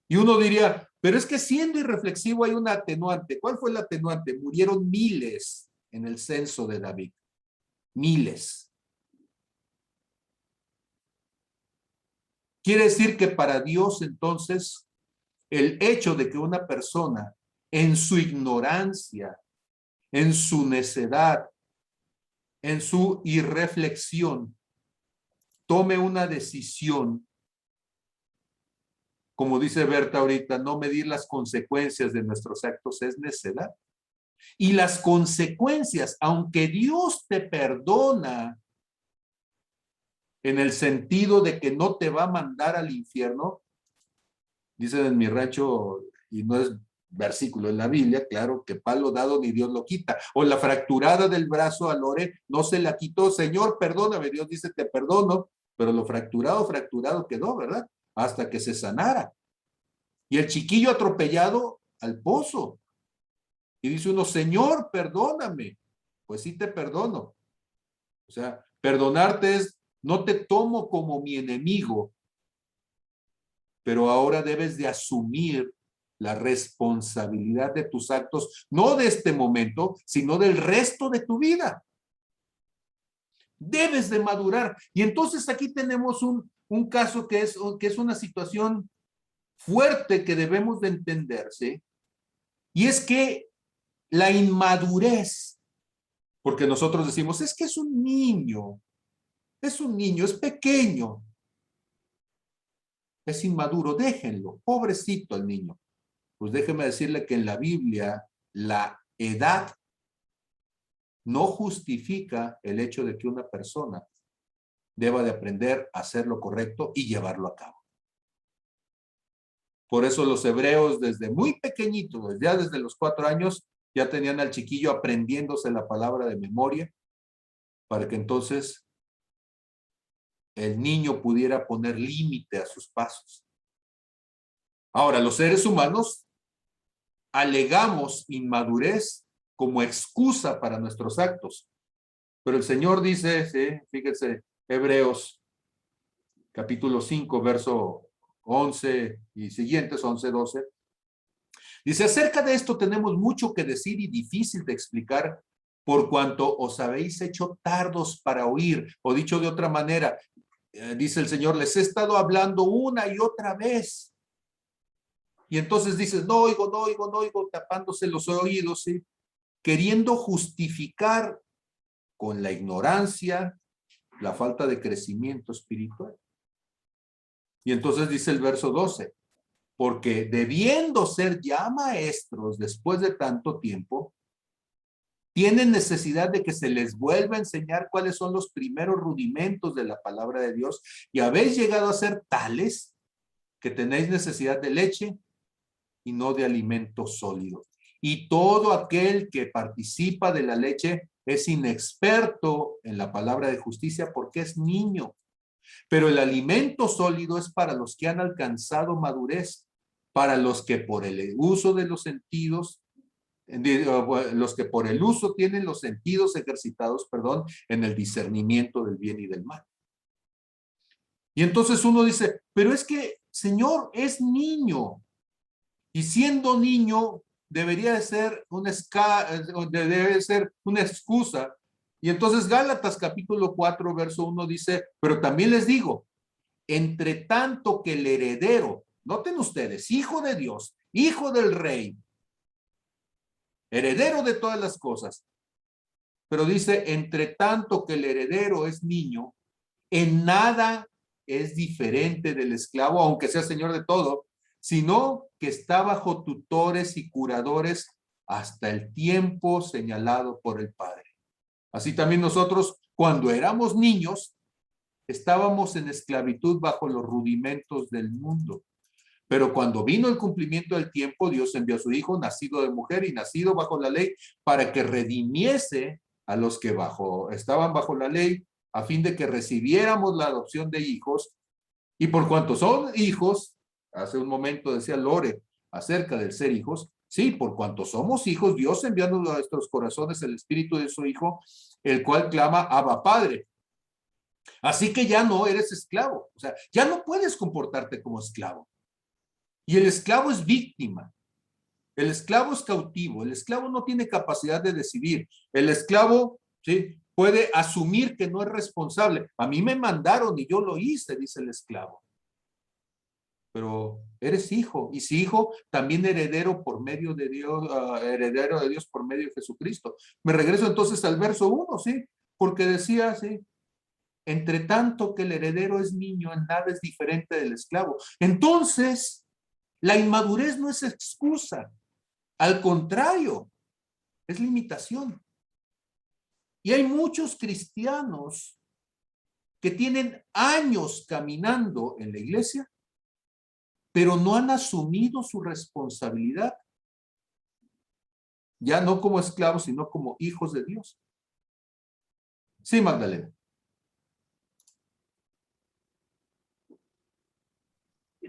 Speaker 1: Y uno diría, pero es que siendo irreflexivo hay una atenuante. ¿Cuál fue la atenuante? Murieron miles en el censo de David. Miles. Quiere decir que para Dios entonces el hecho de que una persona en su ignorancia, en su necedad, en su irreflexión, tome una decisión, como dice Berta ahorita, no medir las consecuencias de nuestros actos es necedad. Y las consecuencias, aunque Dios te perdona en el sentido de que no te va a mandar al infierno, Dicen en mi rancho, y no es versículo en la Biblia, claro, que palo dado ni Dios lo quita. O la fracturada del brazo a Lore no se la quitó. Señor, perdóname. Dios dice, te perdono, pero lo fracturado, fracturado quedó, ¿verdad? Hasta que se sanara. Y el chiquillo atropellado al pozo. Y dice uno, Señor, perdóname. Pues sí te perdono. O sea, perdonarte es, no te tomo como mi enemigo, pero ahora debes de asumir la responsabilidad de tus actos, no de este momento, sino del resto de tu vida. Debes de madurar. Y entonces aquí tenemos un caso que es una situación fuerte que debemos de entenderse, y es que la inmadurez, porque nosotros decimos, es que es un niño, es pequeño, es inmaduro, déjenlo, pobrecito el niño. Pues déjeme decirle que en la Biblia la edad no justifica el hecho de que una persona deba de aprender a hacer lo correcto y llevarlo a cabo. Por eso los hebreos desde muy pequeñitos, ya desde los 4 años, ya tenían al chiquillo aprendiéndose la palabra de memoria para que entonces el niño pudiera poner límite a sus pasos. Ahora, los seres humanos alegamos inmadurez como excusa para nuestros actos. Pero el Señor dice, ¿sí? Fíjense, Hebreos capítulo 5, verso 11 y siguientes, 11, 12. Dice, acerca de esto tenemos mucho que decir y difícil de explicar, por cuanto os habéis hecho tardos para oír. O dicho de otra manera, dice el Señor, les he estado hablando una y otra vez. Y entonces dices, no oigo, tapándose los oídos, ¿sí? Queriendo justificar con la ignorancia la falta de crecimiento espiritual. Y entonces dice el verso 12, porque debiendo ser ya maestros después de tanto tiempo, tienen necesidad de que se les vuelva a enseñar cuáles son los primeros rudimentos de la palabra de Dios, y habéis llegado a ser tales que tenéis necesidad de leche y no de alimento sólido. Y todo aquel que participa de la leche es inexperto en la palabra de justicia porque es niño. Pero el alimento sólido es para los que han alcanzado madurez, para los que por el uso de los sentidos, los que por el uso tienen los sentidos ejercitados, en el discernimiento del bien y del mal. Y entonces uno dice, pero es que, Señor, es niño. Y siendo niño, debería ser debe ser una excusa. Y entonces Gálatas capítulo 4, verso 1 dice, pero también les digo, entre tanto que el heredero, noten ustedes, hijo de Dios, hijo del rey, heredero de todas las cosas, pero dice, entre tanto que el heredero es niño, en nada es diferente del esclavo, aunque sea señor de todo, sino que está bajo tutores y curadores hasta el tiempo señalado por el Padre. Así también nosotros, cuando éramos niños, estábamos en esclavitud bajo los rudimentos del mundo. Pero cuando vino el cumplimiento del tiempo, Dios envió a su Hijo, nacido de mujer y nacido bajo la ley, para que redimiese a los que estaban bajo la ley, a fin de que recibiéramos la adopción de hijos. Y por cuanto son hijos, hace un momento decía Lore acerca del ser hijos, sí, por cuanto somos hijos, Dios enviando a nuestros corazones el espíritu de su Hijo, el cual clama, Abba, Padre. Así que ya no eres esclavo, o sea, ya no puedes comportarte como esclavo. Y el esclavo es víctima, el esclavo es cautivo, el esclavo no tiene capacidad de decidir, el esclavo, ¿sí?, puede asumir que no es responsable. A mí me mandaron y yo lo hice, dice el esclavo. Pero eres hijo, y si hijo, también heredero por medio de Dios, heredero de Dios por medio de Jesucristo. Me regreso entonces al verso 1, ¿sí? Porque decía, ¿sí?, entre tanto que el heredero es niño, en nada es diferente del esclavo. Entonces, la inmadurez no es excusa, al contrario, es limitación. Y hay muchos cristianos que tienen años caminando en la iglesia pero no han asumido su responsabilidad. Ya no como esclavos, sino como hijos de Dios. Sí, Magdalena.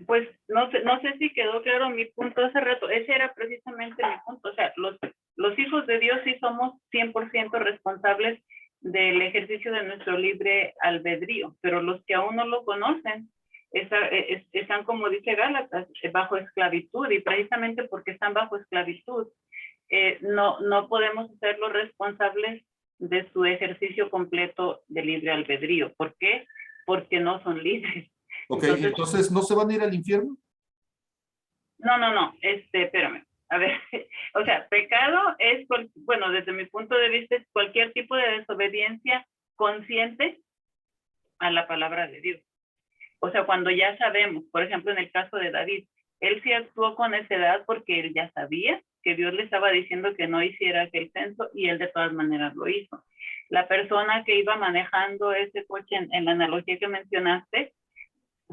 Speaker 2: Pues no sé si quedó claro mi punto hace rato. Ese era precisamente mi punto. O sea, los hijos de Dios sí somos 100% responsables del ejercicio de nuestro libre albedrío, pero los que aún no lo conocen están, como dice Gálatas, bajo esclavitud, y precisamente porque están bajo esclavitud, no podemos hacerlos responsables de su ejercicio completo de libre albedrío. ¿Por qué? Porque no son libres.
Speaker 1: Ok, entonces ¿no se van a ir al infierno?
Speaker 2: No, espérame. A ver, o sea, pecado es, bueno, desde mi punto de vista, es cualquier tipo de desobediencia consciente a la palabra de Dios. O sea, cuando ya sabemos, por ejemplo, en el caso de David, él sí actuó con necedad porque él ya sabía que Dios le estaba diciendo que no hiciera aquel censo y él de todas maneras lo hizo. La persona que iba manejando ese coche en la analogía que mencionaste,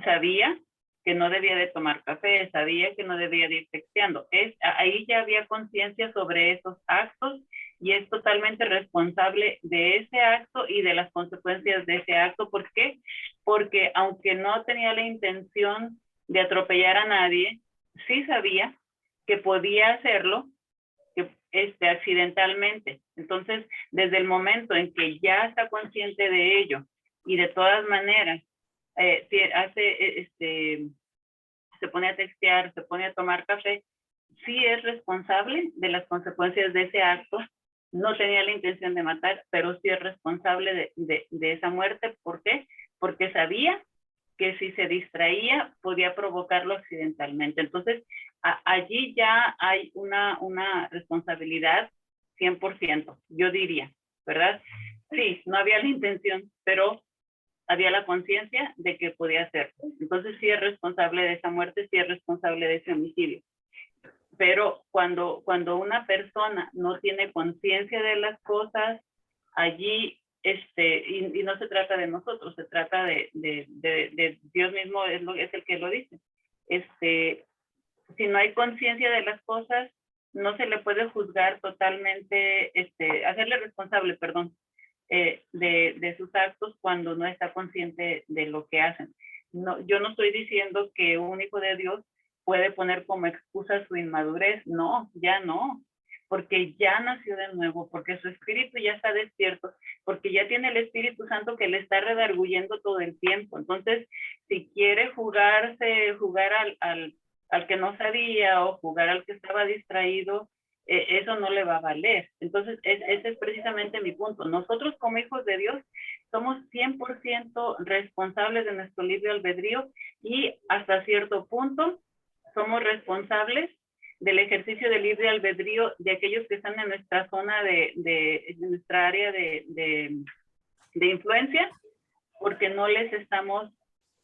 Speaker 2: sabía que no debía de tomar café, sabía que no debía de ir texteando. Ahí ya había conciencia sobre esos actos y es totalmente responsable de ese acto y de las consecuencias de ese acto. ¿Por qué? Porque aunque no tenía la intención de atropellar a nadie, sí sabía que podía hacerlo accidentalmente. Entonces, desde el momento en que ya está consciente de ello y de todas maneras se pone a textear, se pone a tomar café, sí es responsable de las consecuencias de ese acto. No tenía la intención de matar, pero sí es responsable de esa muerte. ¿Por qué? Porque sabía que si se distraía podía provocarlo accidentalmente. Entonces, allí ya hay una responsabilidad 100%, yo diría, ¿verdad? Sí, no había la intención, pero había la conciencia de que podía hacerlo. Entonces sí es responsable de esa muerte, sí es responsable de ese homicidio. Pero cuando una persona no tiene conciencia de las cosas, allí, y no se trata de nosotros, se trata de Dios mismo, es el que lo dice. Si no hay conciencia de las cosas, no se le puede juzgar totalmente, hacerle responsable, perdón, de sus actos cuando no está consciente de lo que hacen. No, yo no estoy diciendo que un hijo de Dios puede poner como excusa su inmadurez. No, ya no, porque ya nació de nuevo, porque su espíritu ya está despierto, porque ya tiene el Espíritu Santo que le está redarguyendo todo el tiempo. Entonces, si quiere jugar al que no sabía o jugar al que estaba distraído, eso no le va a valer. Entonces, ese es precisamente mi punto. Nosotros como hijos de Dios somos 100% responsables de nuestro libre albedrío y hasta cierto punto somos responsables del ejercicio del libre albedrío de aquellos que están en nuestra zona de nuestra área de influencia, porque no les estamos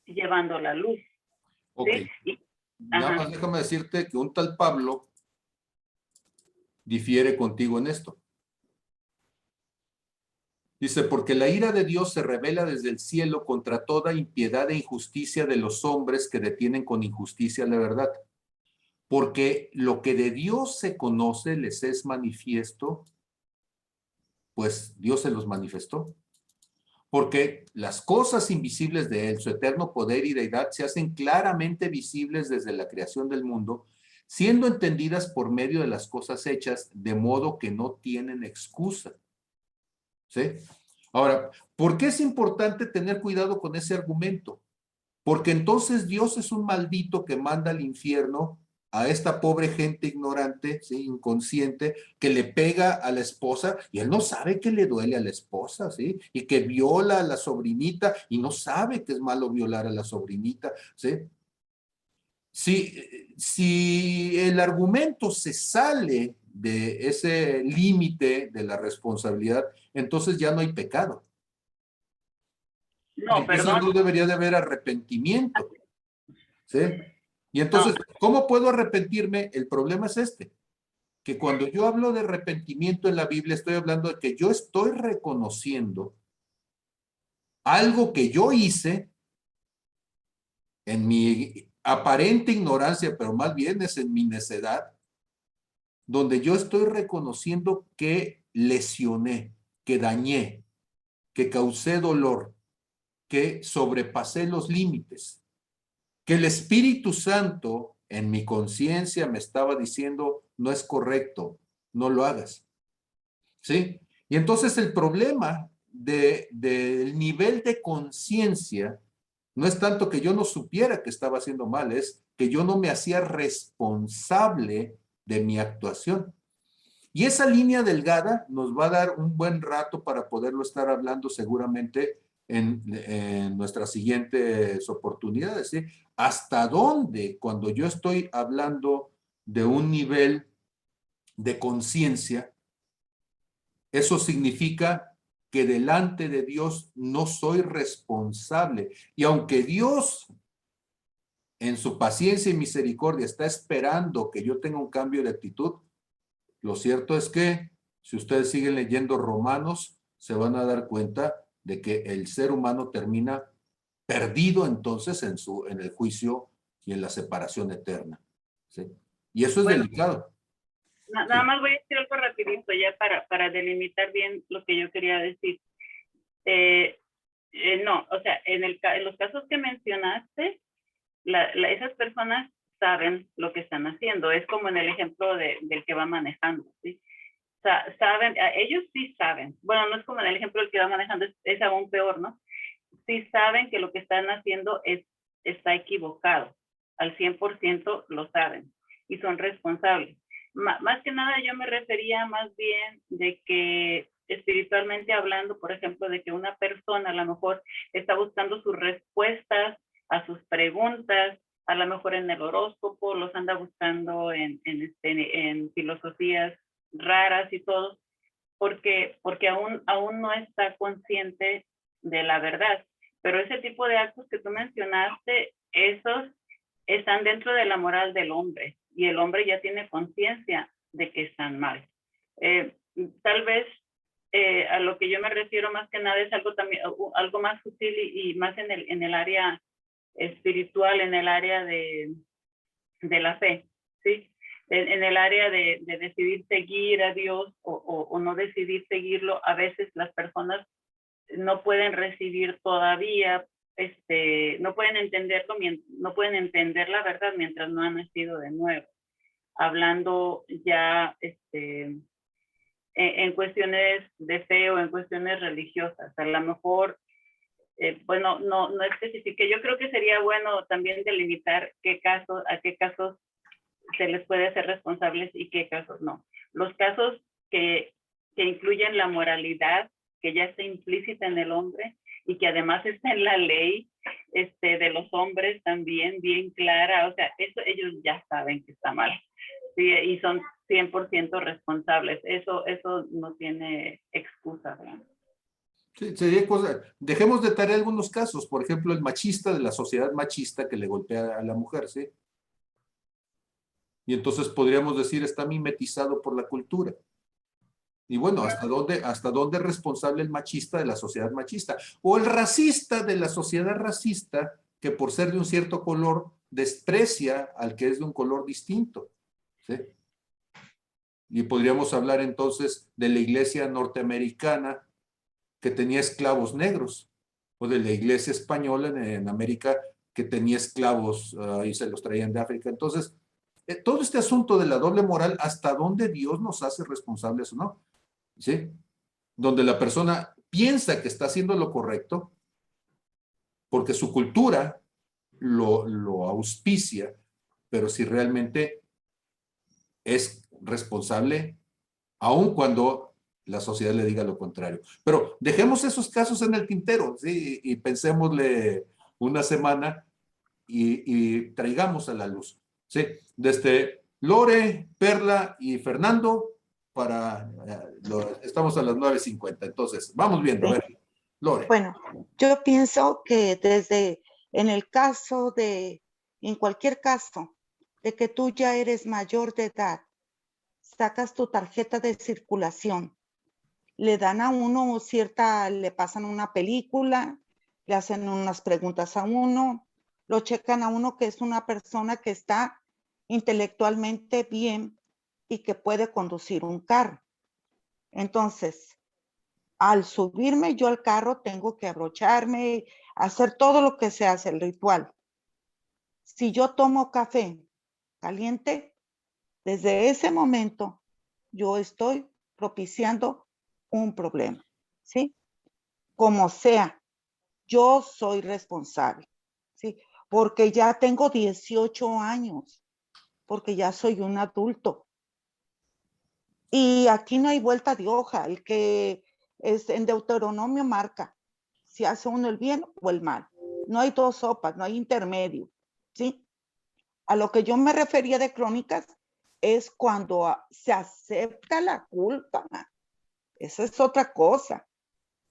Speaker 2: llevando la luz.
Speaker 1: Ok.
Speaker 2: ¿Sí?
Speaker 1: Nada más déjame decirte que un tal Pablo difiere contigo en esto. Dice, porque la ira de Dios se revela desde el cielo contra toda impiedad e injusticia de los hombres que detienen con injusticia la verdad. Porque lo que de Dios se conoce les es manifiesto, pues Dios se los manifestó. Porque las cosas invisibles de Él, su eterno poder y deidad, se hacen claramente visibles desde la creación del mundo, siendo entendidas por medio de las cosas hechas, de modo que no tienen excusa. ¿Sí? Ahora, ¿por qué es importante tener cuidado con ese argumento? Porque entonces Dios es un maldito que manda al infierno a esta pobre gente ignorante, ¿sí? Inconsciente, que le pega a la esposa y él no sabe que le duele a la esposa, ¿sí? Y que viola a la sobrinita y no sabe que es malo violar a la sobrinita, ¿sí? Si el argumento se sale de ese límite de la responsabilidad, entonces ya no hay pecado.
Speaker 2: No,
Speaker 1: entonces
Speaker 2: perdón.
Speaker 1: no debería de haber arrepentimiento. ¿Sí? Y entonces, ¿cómo puedo arrepentirme? El problema es este, que cuando yo hablo de arrepentimiento en la Biblia, estoy hablando de que yo estoy reconociendo algo que yo hice en mi aparente ignorancia, pero más bien es en mi necedad, donde yo estoy reconociendo que lesioné, que dañé, que causé dolor, que sobrepasé los límites, que el Espíritu Santo en mi conciencia me estaba diciendo, no es correcto, no lo hagas. ¿Sí? Y entonces el problema del nivel de conciencia no es tanto que yo no supiera que estaba haciendo mal, es que yo no me hacía responsable de mi actuación. Y esa línea delgada nos va a dar un buen rato para poderlo estar hablando seguramente en nuestras siguientes oportunidades. ¿Sí? ¿Hasta dónde, cuando yo estoy hablando de un nivel de conciencia, eso significa que delante de Dios no soy responsable? Y aunque Dios en su paciencia y misericordia está esperando que yo tenga un cambio de actitud, lo cierto es que si ustedes siguen leyendo Romanos, se van a dar cuenta de que el ser humano termina perdido entonces en el juicio y en la separación eterna. ¿Sí? Y eso es delicado.
Speaker 2: Nada más voy a decir algo rapidito ya para delimitar bien lo que yo quería decir. No, o sea, en los casos que mencionaste, esas personas saben lo que están haciendo. Es como en el ejemplo del que va manejando, ¿sí? Saben, ellos sí saben. Bueno, no es como en el ejemplo del que va manejando, es aún peor, ¿no? Sí saben que lo que están haciendo está equivocado. Al 100% lo saben y son responsables. Más que nada yo me refería más bien de que espiritualmente hablando, por ejemplo, de que una persona a lo mejor está buscando sus respuestas a sus preguntas, a lo mejor en el horóscopo, los anda buscando en filosofías raras y todo, porque aún no está consciente de la verdad. Pero ese tipo de actos que tú mencionaste, esos están dentro de la moral del hombre, y el hombre ya tiene conciencia de que están mal. Tal vez a lo que yo me refiero más que nada es algo más sutil y más en el área espiritual, en el área de la fe, ¿sí? En el área de decidir seguir a Dios o no decidir seguirlo. A veces las personas no pueden recibir todavía, no pueden entenderlo, no pueden entender la verdad mientras no han nacido de nuevo. Hablando ya en cuestiones de fe o en cuestiones religiosas. A lo mejor, bueno, no especifique. Yo creo que sería bueno también delimitar a qué casos se les puede hacer responsables y qué casos no. Los casos que incluyen la moralidad, que ya está implícita en el hombre y que además está en la ley de los hombres también bien clara, o sea, eso ellos ya saben que está mal, ¿sí? Y son 100% responsables. Eso no tiene excusa, ¿verdad?
Speaker 1: Sí, sería cosa. Dejemos de tarea algunos casos, por ejemplo, el machista de la sociedad machista que le golpea a la mujer, ¿sí? Y entonces podríamos decir está mimetizado por la cultura. Y bueno, ¿hasta dónde es responsable el machista de la sociedad machista? O el racista de la sociedad racista, que por ser de un cierto color desprecia al que es de un color distinto, ¿sí? Y podríamos hablar entonces de la iglesia norteamericana que tenía esclavos negros, o de la iglesia española en América que tenía esclavos y se los traían de África. Entonces, todo este asunto de la doble moral, ¿hasta dónde Dios nos hace responsables o no? ¿Sí? Donde la persona piensa que está haciendo lo correcto porque su cultura lo auspicia, pero si realmente es responsable, aun cuando la sociedad le diga lo contrario. Pero dejemos esos casos en el tintero, ¿sí? Y pensémosle una semana y traigamos a la luz, ¿sí? Desde Lore, Perla y Fernando, estamos a las 9:50, entonces vamos viendo, a ver, Lore.
Speaker 6: Bueno, yo pienso que en cualquier caso, de que tú ya eres mayor de edad, sacas tu tarjeta de circulación, le dan a uno le pasan una película, le hacen unas preguntas a uno, lo checan a uno que es una persona que está intelectualmente bien y que puede conducir un carro. Entonces, al subirme yo al carro, tengo que abrocharme, hacer todo lo que se hace, el ritual. Si yo tomo café caliente, desde ese momento yo estoy propiciando un problema, ¿sí? Como sea, yo soy responsable, ¿sí? Porque ya tengo 18 años, porque ya soy un adulto. Y aquí no hay vuelta de hoja. El que es en Deuteronomio marca si hace uno el bien o el mal. No hay dos sopas, no hay intermedio, ¿sí? A lo que yo me refería de crónicas es cuando se acepta la culpa. Esa es otra cosa.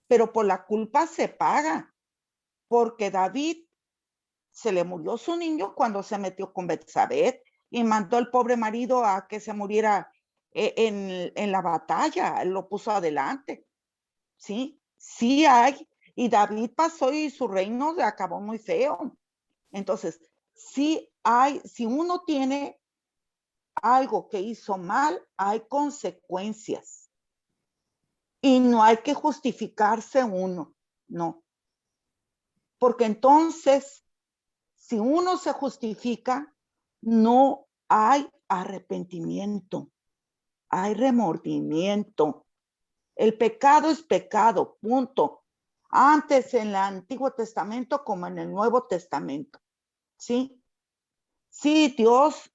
Speaker 6: Pero por la culpa se paga. Porque David se le murió su niño cuando se metió con Betsabé y mandó al pobre marido a que se muriera en la batalla, lo puso adelante. Sí, sí hay. Y David pasó y su reino se acabó muy feo. Entonces, sí hay, si uno tiene algo que hizo mal, hay consecuencias. Y no hay que justificarse uno, no. Porque entonces, si uno se justifica, no hay arrepentimiento, hay remordimiento. El pecado es pecado, punto. Antes en el Antiguo Testamento como en el Nuevo Testamento, ¿sí? Sí, Dios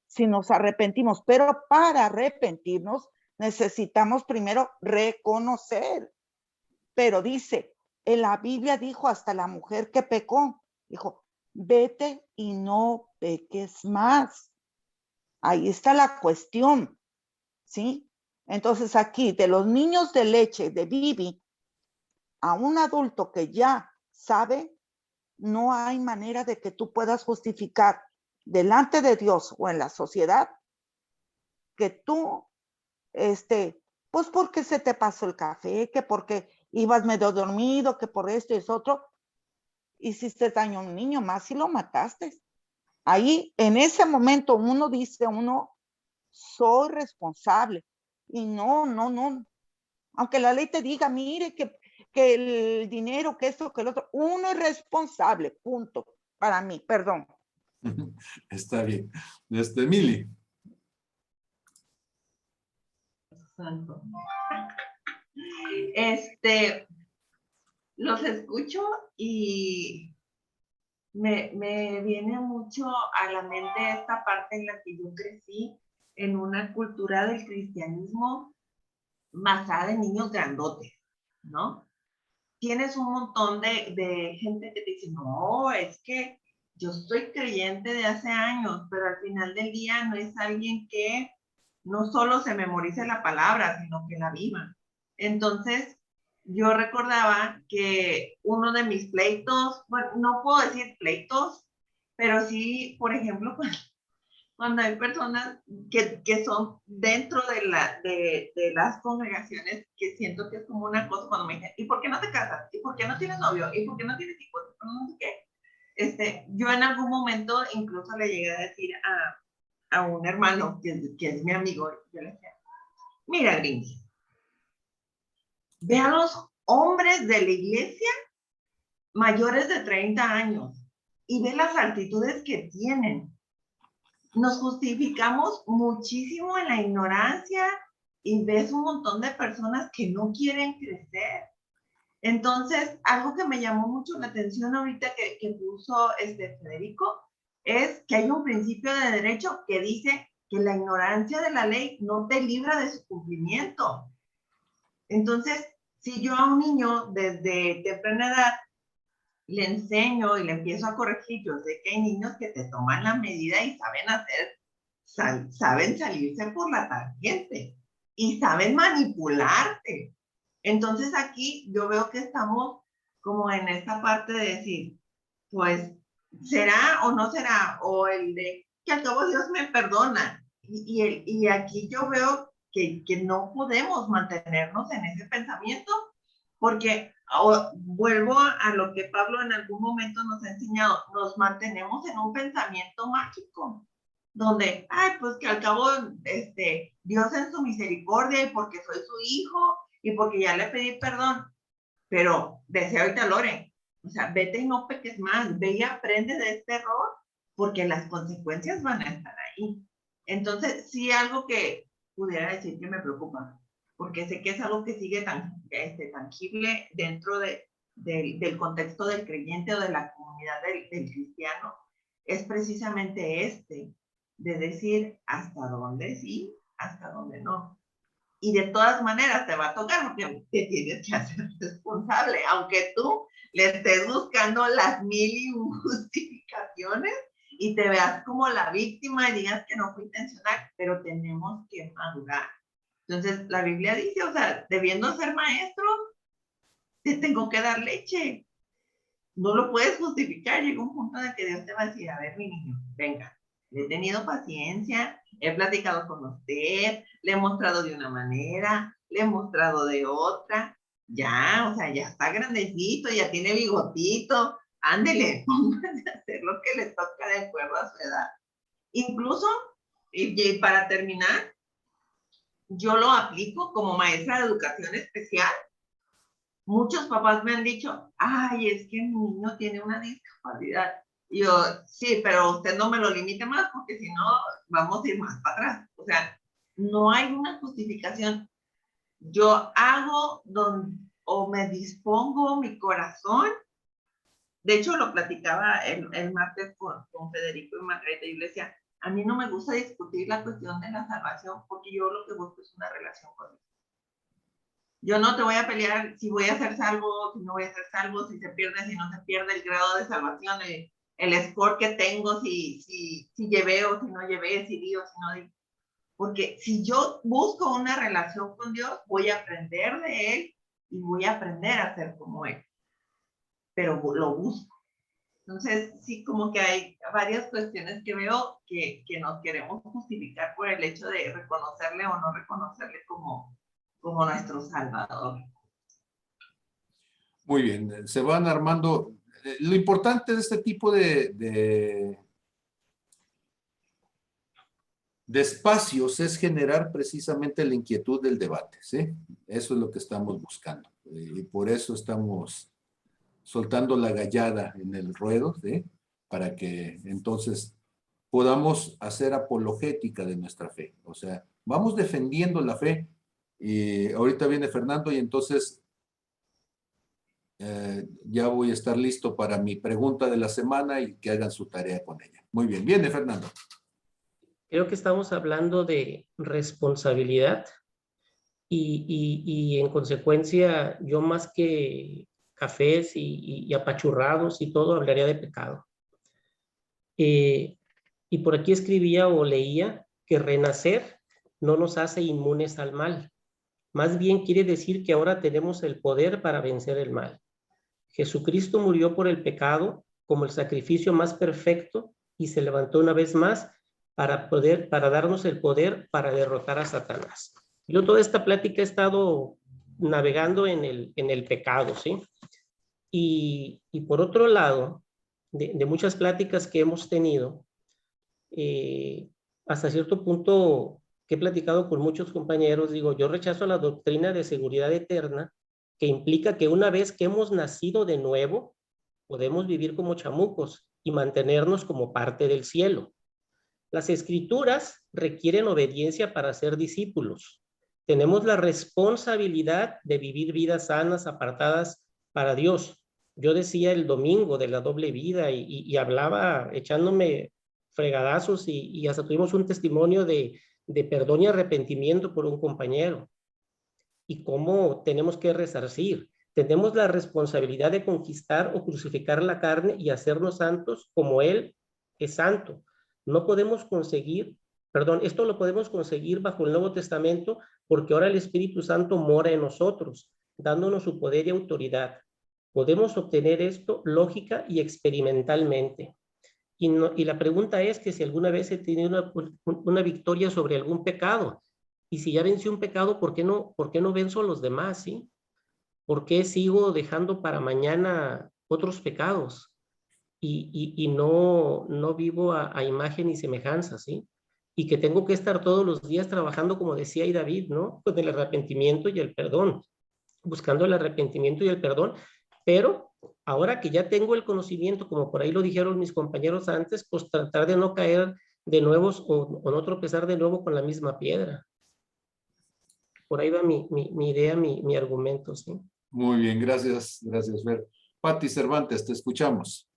Speaker 6: si nos arrepentimos, pero para arrepentirnos necesitamos primero reconocer. Pero dice, en la Biblia dijo hasta la mujer que pecó, dijo, vete y no peques más. Ahí está la cuestión, ¿sí? Entonces aquí, de los niños de leche de Bibi, a un adulto que ya sabe, no hay manera de que tú puedas justificar delante de Dios o en la sociedad que tú, pues porque se te pasó el café, que porque ibas medio dormido, que por esto y eso otro, hiciste daño a un niño, más si lo mataste. Ahí, en ese momento, uno dice, soy responsable. Y no, aunque la ley te diga, mire, que el dinero, que esto, que el otro, uno es responsable, punto, para mí, perdón.
Speaker 1: Está bien. Mili.
Speaker 7: Santo. Los escucho y me viene mucho a la mente esta parte en la que yo crecí en una cultura del cristianismo basada en niños grandotes, ¿no? Tienes un montón de gente que te dice, no, es que yo soy creyente de hace años, pero al final del día no es alguien que no solo se memorice la palabra, sino que la viva. Entonces, yo recordaba que uno de mis pleitos, bueno, no puedo decir pleitos, pero sí, por ejemplo, cuando hay personas que son dentro de las congregaciones, que siento que es como una cosa cuando me dicen, ¿y por qué no te casas? ¿Y por qué no tienes novio? ¿Y por qué no tienes hijos? No sé qué. Yo en algún momento incluso le llegué a decir a un hermano que es mi amigo, yo le decía, mira, Grinch, ve a los hombres de la iglesia mayores de 30 años y ve las actitudes que tienen. Nos justificamos muchísimo en la ignorancia y ves un montón de personas que no quieren crecer. Entonces, algo que me llamó mucho la atención ahorita que puso Federico es que hay un principio de derecho que dice que la ignorancia de la ley no te libra de su cumplimiento. Entonces, si yo a un niño desde temprana edad le enseño y le empiezo a corregir, yo sé que hay niños que te toman la medida y saben salirse por la tangente y saben manipularte. Entonces aquí yo veo que estamos como en esta parte de decir, pues, ¿será o no será? O el de que al cabo Dios me perdona. Y aquí yo veo que no podemos mantenernos en ese pensamiento porque vuelvo a lo que Pablo en algún momento nos ha enseñado, nos mantenemos en un pensamiento mágico, donde, ay, pues que al cabo, Dios en su misericordia, y porque soy su hijo, y porque ya le pedí perdón, pero deseo ahorita Lore, o sea, vete y no peques más, ve y aprende de este error, porque las consecuencias van a estar ahí. Entonces, sí, algo que pudiera decir que me preocupa, porque sé que es algo que sigue tangible dentro del contexto del creyente o de la comunidad del cristiano, es precisamente de decir hasta dónde sí, hasta dónde no. Y de todas maneras te va a tocar porque te tienes que hacer responsable, aunque tú le estés buscando las 1000 justificaciones y te veas como la víctima y digas que no fue intencional, pero tenemos que madurar. Entonces, la Biblia dice, o sea, debiendo ser maestro, te tengo que dar leche. No lo puedes justificar. Llega un punto en el que Dios te va a decir, a ver, mi niño, venga, he tenido paciencia, he platicado con usted, le he mostrado de una manera, le he mostrado de otra, ya, o sea, ya está grandecito, ya tiene bigotito, ándele, póngase a hacer lo que le toca de acuerdo a su edad. Incluso, y para terminar, yo lo aplico como maestra de educación especial. Muchos papás me han dicho, ay, es que mi niño tiene una discapacidad. Y yo, sí, pero usted no me lo limite más porque si no, vamos a ir más para atrás. O sea, no hay una justificación. Yo hago o me dispongo mi corazón. De hecho, lo platicaba el martes con Federico y Margarita y Iglesia. A mí no me gusta discutir la cuestión de la salvación porque yo lo que busco es una relación con Dios. Yo no te voy a pelear si voy a ser salvo, si no voy a ser salvo, si se pierde, si no se pierde el grado de salvación, el score que tengo, si llevé o si no llevé, si di o si no di. Porque si yo busco una relación con Dios, voy a aprender de Él y voy a aprender a ser como Él. Pero lo busco. Entonces, sí, como que hay varias cuestiones que veo que nos queremos justificar por el hecho de reconocerle o no reconocerle como nuestro Salvador.
Speaker 1: Muy bien, se van armando. Lo importante de este tipo de espacios es generar precisamente la inquietud del debate, ¿sí? Eso es lo que estamos buscando. Y por eso estamos soltando la gallada en el ruedo, ¿sí? Para que entonces podamos hacer apologética de nuestra fe. O sea, vamos defendiendo la fe. Y ahorita viene Fernando y entonces ya voy a estar listo para mi pregunta de la semana y que hagan su tarea con ella. Muy bien, viene Fernando.
Speaker 8: Creo que estamos hablando de responsabilidad y en consecuencia yo más que cafés y apachurrados y todo hablaría de pecado. Y por aquí escribía o leía que renacer no nos hace inmunes al mal. Más bien quiere decir que ahora tenemos el poder para vencer el mal. Jesucristo murió por el pecado como el sacrificio más perfecto y se levantó una vez más para darnos el poder para derrotar a Satanás. Yo toda esta plática he estado navegando en el pecado, ¿sí? Y por otro lado, de muchas pláticas que hemos tenido, hasta cierto punto que he platicado con muchos compañeros, digo, yo rechazo la doctrina de seguridad eterna, que implica que una vez que hemos nacido de nuevo, podemos vivir como chamucos y mantenernos como parte del cielo. Las escrituras requieren obediencia para ser discípulos. Tenemos la responsabilidad de vivir vidas sanas, apartadas para Dios. Yo decía el domingo de la doble vida y hablaba echándome fregadazos y hasta tuvimos un testimonio de perdón y arrepentimiento por un compañero. Y cómo tenemos que resarcir. Tenemos la responsabilidad de conquistar o crucificar la carne y hacernos santos como Él es santo. No podemos conseguir, esto lo podemos conseguir bajo el Nuevo Testamento porque ahora el Espíritu Santo mora en nosotros, dándonos su poder y autoridad. Podemos obtener esto lógica y experimentalmente. Y la pregunta es que si alguna vez he tenido una victoria sobre algún pecado, y si ya vencí un pecado, ¿por qué no venzo a los demás, sí? ¿Por qué sigo dejando para mañana otros pecados? Y no vivo a imagen y semejanza, ¿sí? Y que tengo que estar todos los días trabajando, como decía ahí David, ¿no? Con el arrepentimiento y el perdón, buscando el arrepentimiento y el perdón, pero ahora que ya tengo el conocimiento, como por ahí lo dijeron mis compañeros antes, pues tratar de no caer de nuevo o no tropezar de nuevo con la misma piedra. Por ahí va mi idea, mi argumento, ¿sí?
Speaker 1: Muy bien, gracias, Fer. Pati Cervantes, te escuchamos.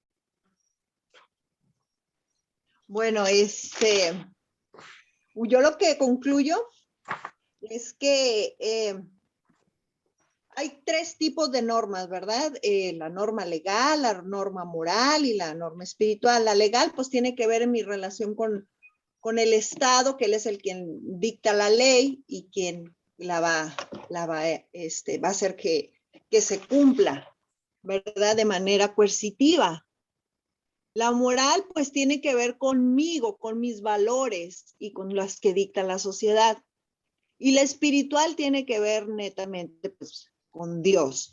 Speaker 9: Bueno, yo lo que concluyo es que hay tres tipos de normas, ¿verdad? La norma legal, la norma moral y la norma espiritual. La legal, pues, tiene que ver en mi relación con el Estado, que él es el quien dicta la ley y quien va a hacer que se cumpla, ¿verdad? De manera coercitiva. La moral, pues, tiene que ver conmigo, con mis valores y con las que dicta la sociedad. Y la espiritual tiene que ver netamente, pues, con Dios.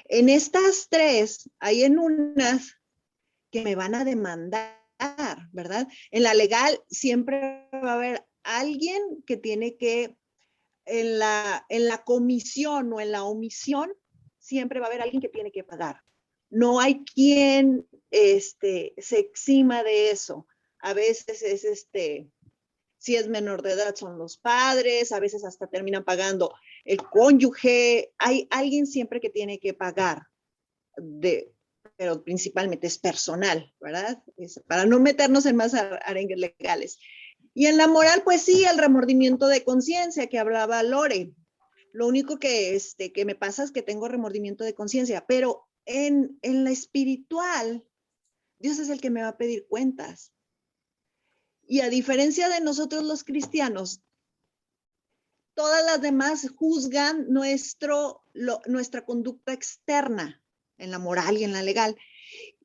Speaker 9: En estas tres, hay en unas que me van a demandar, ¿verdad? En la legal siempre va a haber alguien que tiene que, en la comisión o en la omisión, siempre va a haber alguien que tiene que pagar. No hay quien se exima de eso. A veces es si es menor de edad son los padres, a veces hasta terminan pagando el cónyuge. Hay alguien siempre que tiene que pagar, pero principalmente es personal, ¿verdad? Para no meternos en más arengues legales. Y en la moral, pues sí, el remordimiento de conciencia que hablaba Lore. Lo único que me pasa es que tengo remordimiento de conciencia, pero en la espiritual, Dios es el que me va a pedir cuentas. Y a diferencia de nosotros los cristianos, todas las demás juzgan nuestra conducta externa, en la moral y en la legal.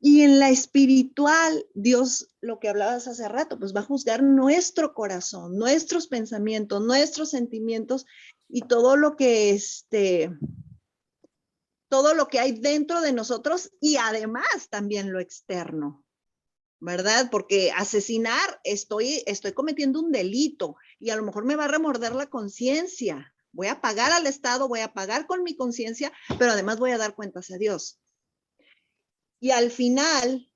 Speaker 9: Y en la espiritual, Dios, lo que hablabas hace rato, pues va a juzgar nuestro corazón, nuestros pensamientos, nuestros sentimientos y todo lo que hay dentro de nosotros y además también lo externo, ¿verdad? Porque asesinar, estoy cometiendo un delito y a lo mejor me va a remorder la conciencia. Voy a pagar al Estado, voy a pagar con mi conciencia, pero además voy a dar cuentas a Dios. Y al final,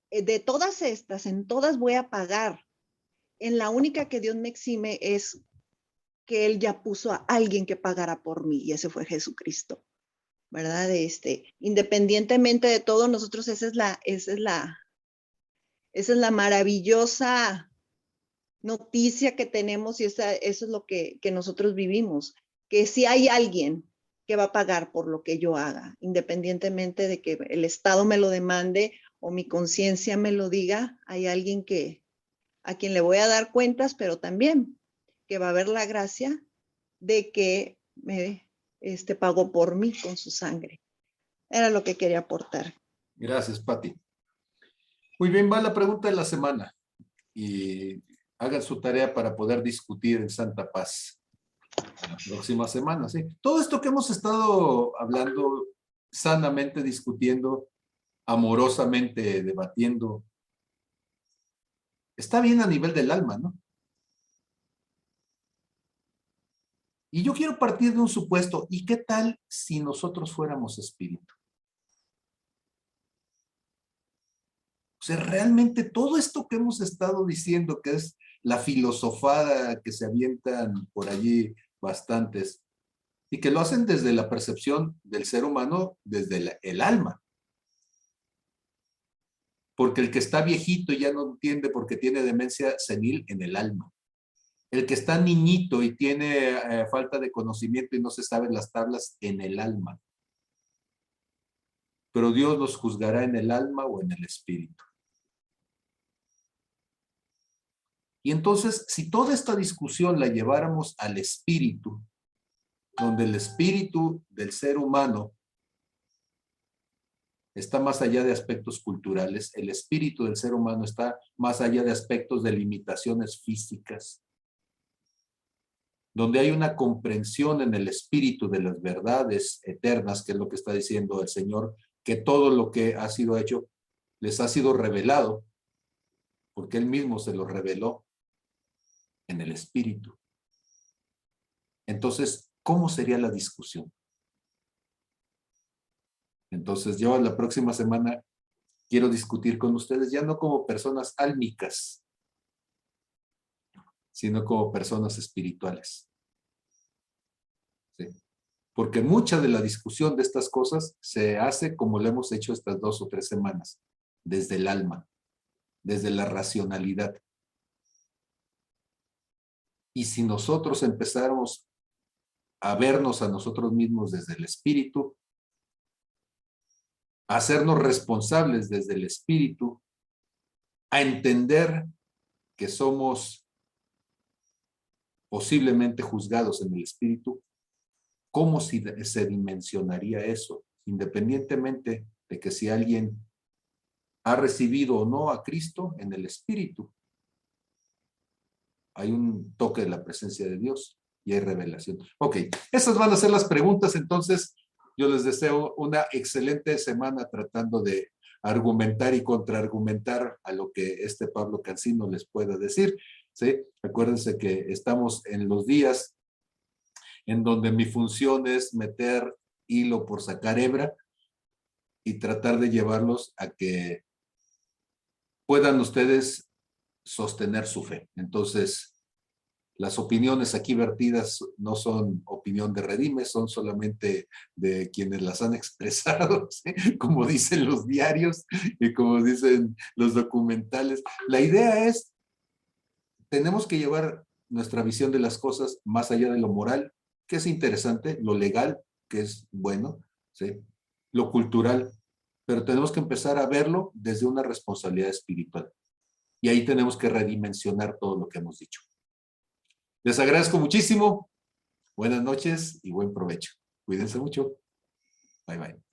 Speaker 9: de todas estas, en todas voy a pagar. En la única que Dios me exime es que Él ya puso a alguien que pagara por mí y ese fue Jesucristo, ¿verdad? Independientemente de todo, nosotros esa es la maravillosa noticia que tenemos y eso es lo que nosotros vivimos, que si hay alguien que va a pagar por lo que yo haga, independientemente de que el Estado me lo demande o mi conciencia me lo diga, hay alguien a quien le voy a dar cuentas, pero también que va a haber la gracia de que me pagó por mí con su sangre. Era lo que quería aportar.
Speaker 1: Gracias, Pati. Muy bien, va la pregunta de la semana y hagan su tarea para poder discutir en Santa Paz la próxima semana, ¿sí? Todo esto que hemos estado hablando sanamente, discutiendo, amorosamente debatiendo, está bien a nivel del alma, ¿no? Y yo quiero partir de un supuesto, ¿y qué tal si nosotros fuéramos espíritu? O sea, realmente todo esto que hemos estado diciendo, que es la filosofada que se avientan por allí bastantes, y que lo hacen desde la percepción del ser humano, desde el alma. Porque el que está viejito y ya no entiende porque tiene demencia senil en el alma. El que está niñito y tiene falta de conocimiento y no se saben las tablas en el alma. Pero Dios los juzgará en el alma o en el espíritu. Y entonces, si toda esta discusión la lleváramos al espíritu, donde el espíritu del ser humano está más allá de aspectos culturales, el espíritu del ser humano está más allá de aspectos de limitaciones físicas. donde hay una comprensión en el espíritu de las verdades eternas, que es lo que está diciendo el Señor, que todo lo que ha sido hecho les ha sido revelado, porque Él mismo se lo reveló en el espíritu. Entonces, ¿cómo sería la discusión? Entonces, yo la próxima semana quiero discutir con ustedes, ya no como personas álmicas, sino como personas espirituales. ¿Sí? Porque mucha de la discusión de estas cosas se hace como lo hemos hecho estas 2 o 3 semanas, desde el alma, desde la racionalidad. Y si nosotros empezáramos a vernos a nosotros mismos desde el espíritu, a hacernos responsables desde el espíritu, a entender que somos posiblemente juzgados en el espíritu, ¿cómo se dimensionaría eso? Independientemente de que si alguien ha recibido o no a Cristo en el espíritu, hay un toque de la presencia de Dios y hay revelación. Ok, esas van a ser las preguntas. Entonces, yo les deseo una excelente semana tratando de argumentar y contraargumentar a lo que este Pablo Cancino les pueda decir. ¿Sí? Acuérdense que estamos en los días en donde mi función es meter hilo por sacar hebra y tratar de llevarlos a que puedan ustedes sostener su fe. Entonces, las opiniones aquí vertidas no son opinión de Redime, son solamente de quienes las han expresado, ¿sí? Como dicen los diarios y como dicen los documentales. La idea es, tenemos que llevar nuestra visión de las cosas más allá de lo moral, que es interesante, lo legal, que es bueno, ¿sí? Lo cultural, pero tenemos que empezar a verlo desde una responsabilidad espiritual. Y ahí tenemos que redimensionar todo lo que hemos dicho. Les agradezco muchísimo. Buenas noches y buen provecho. Cuídense mucho. Bye, bye.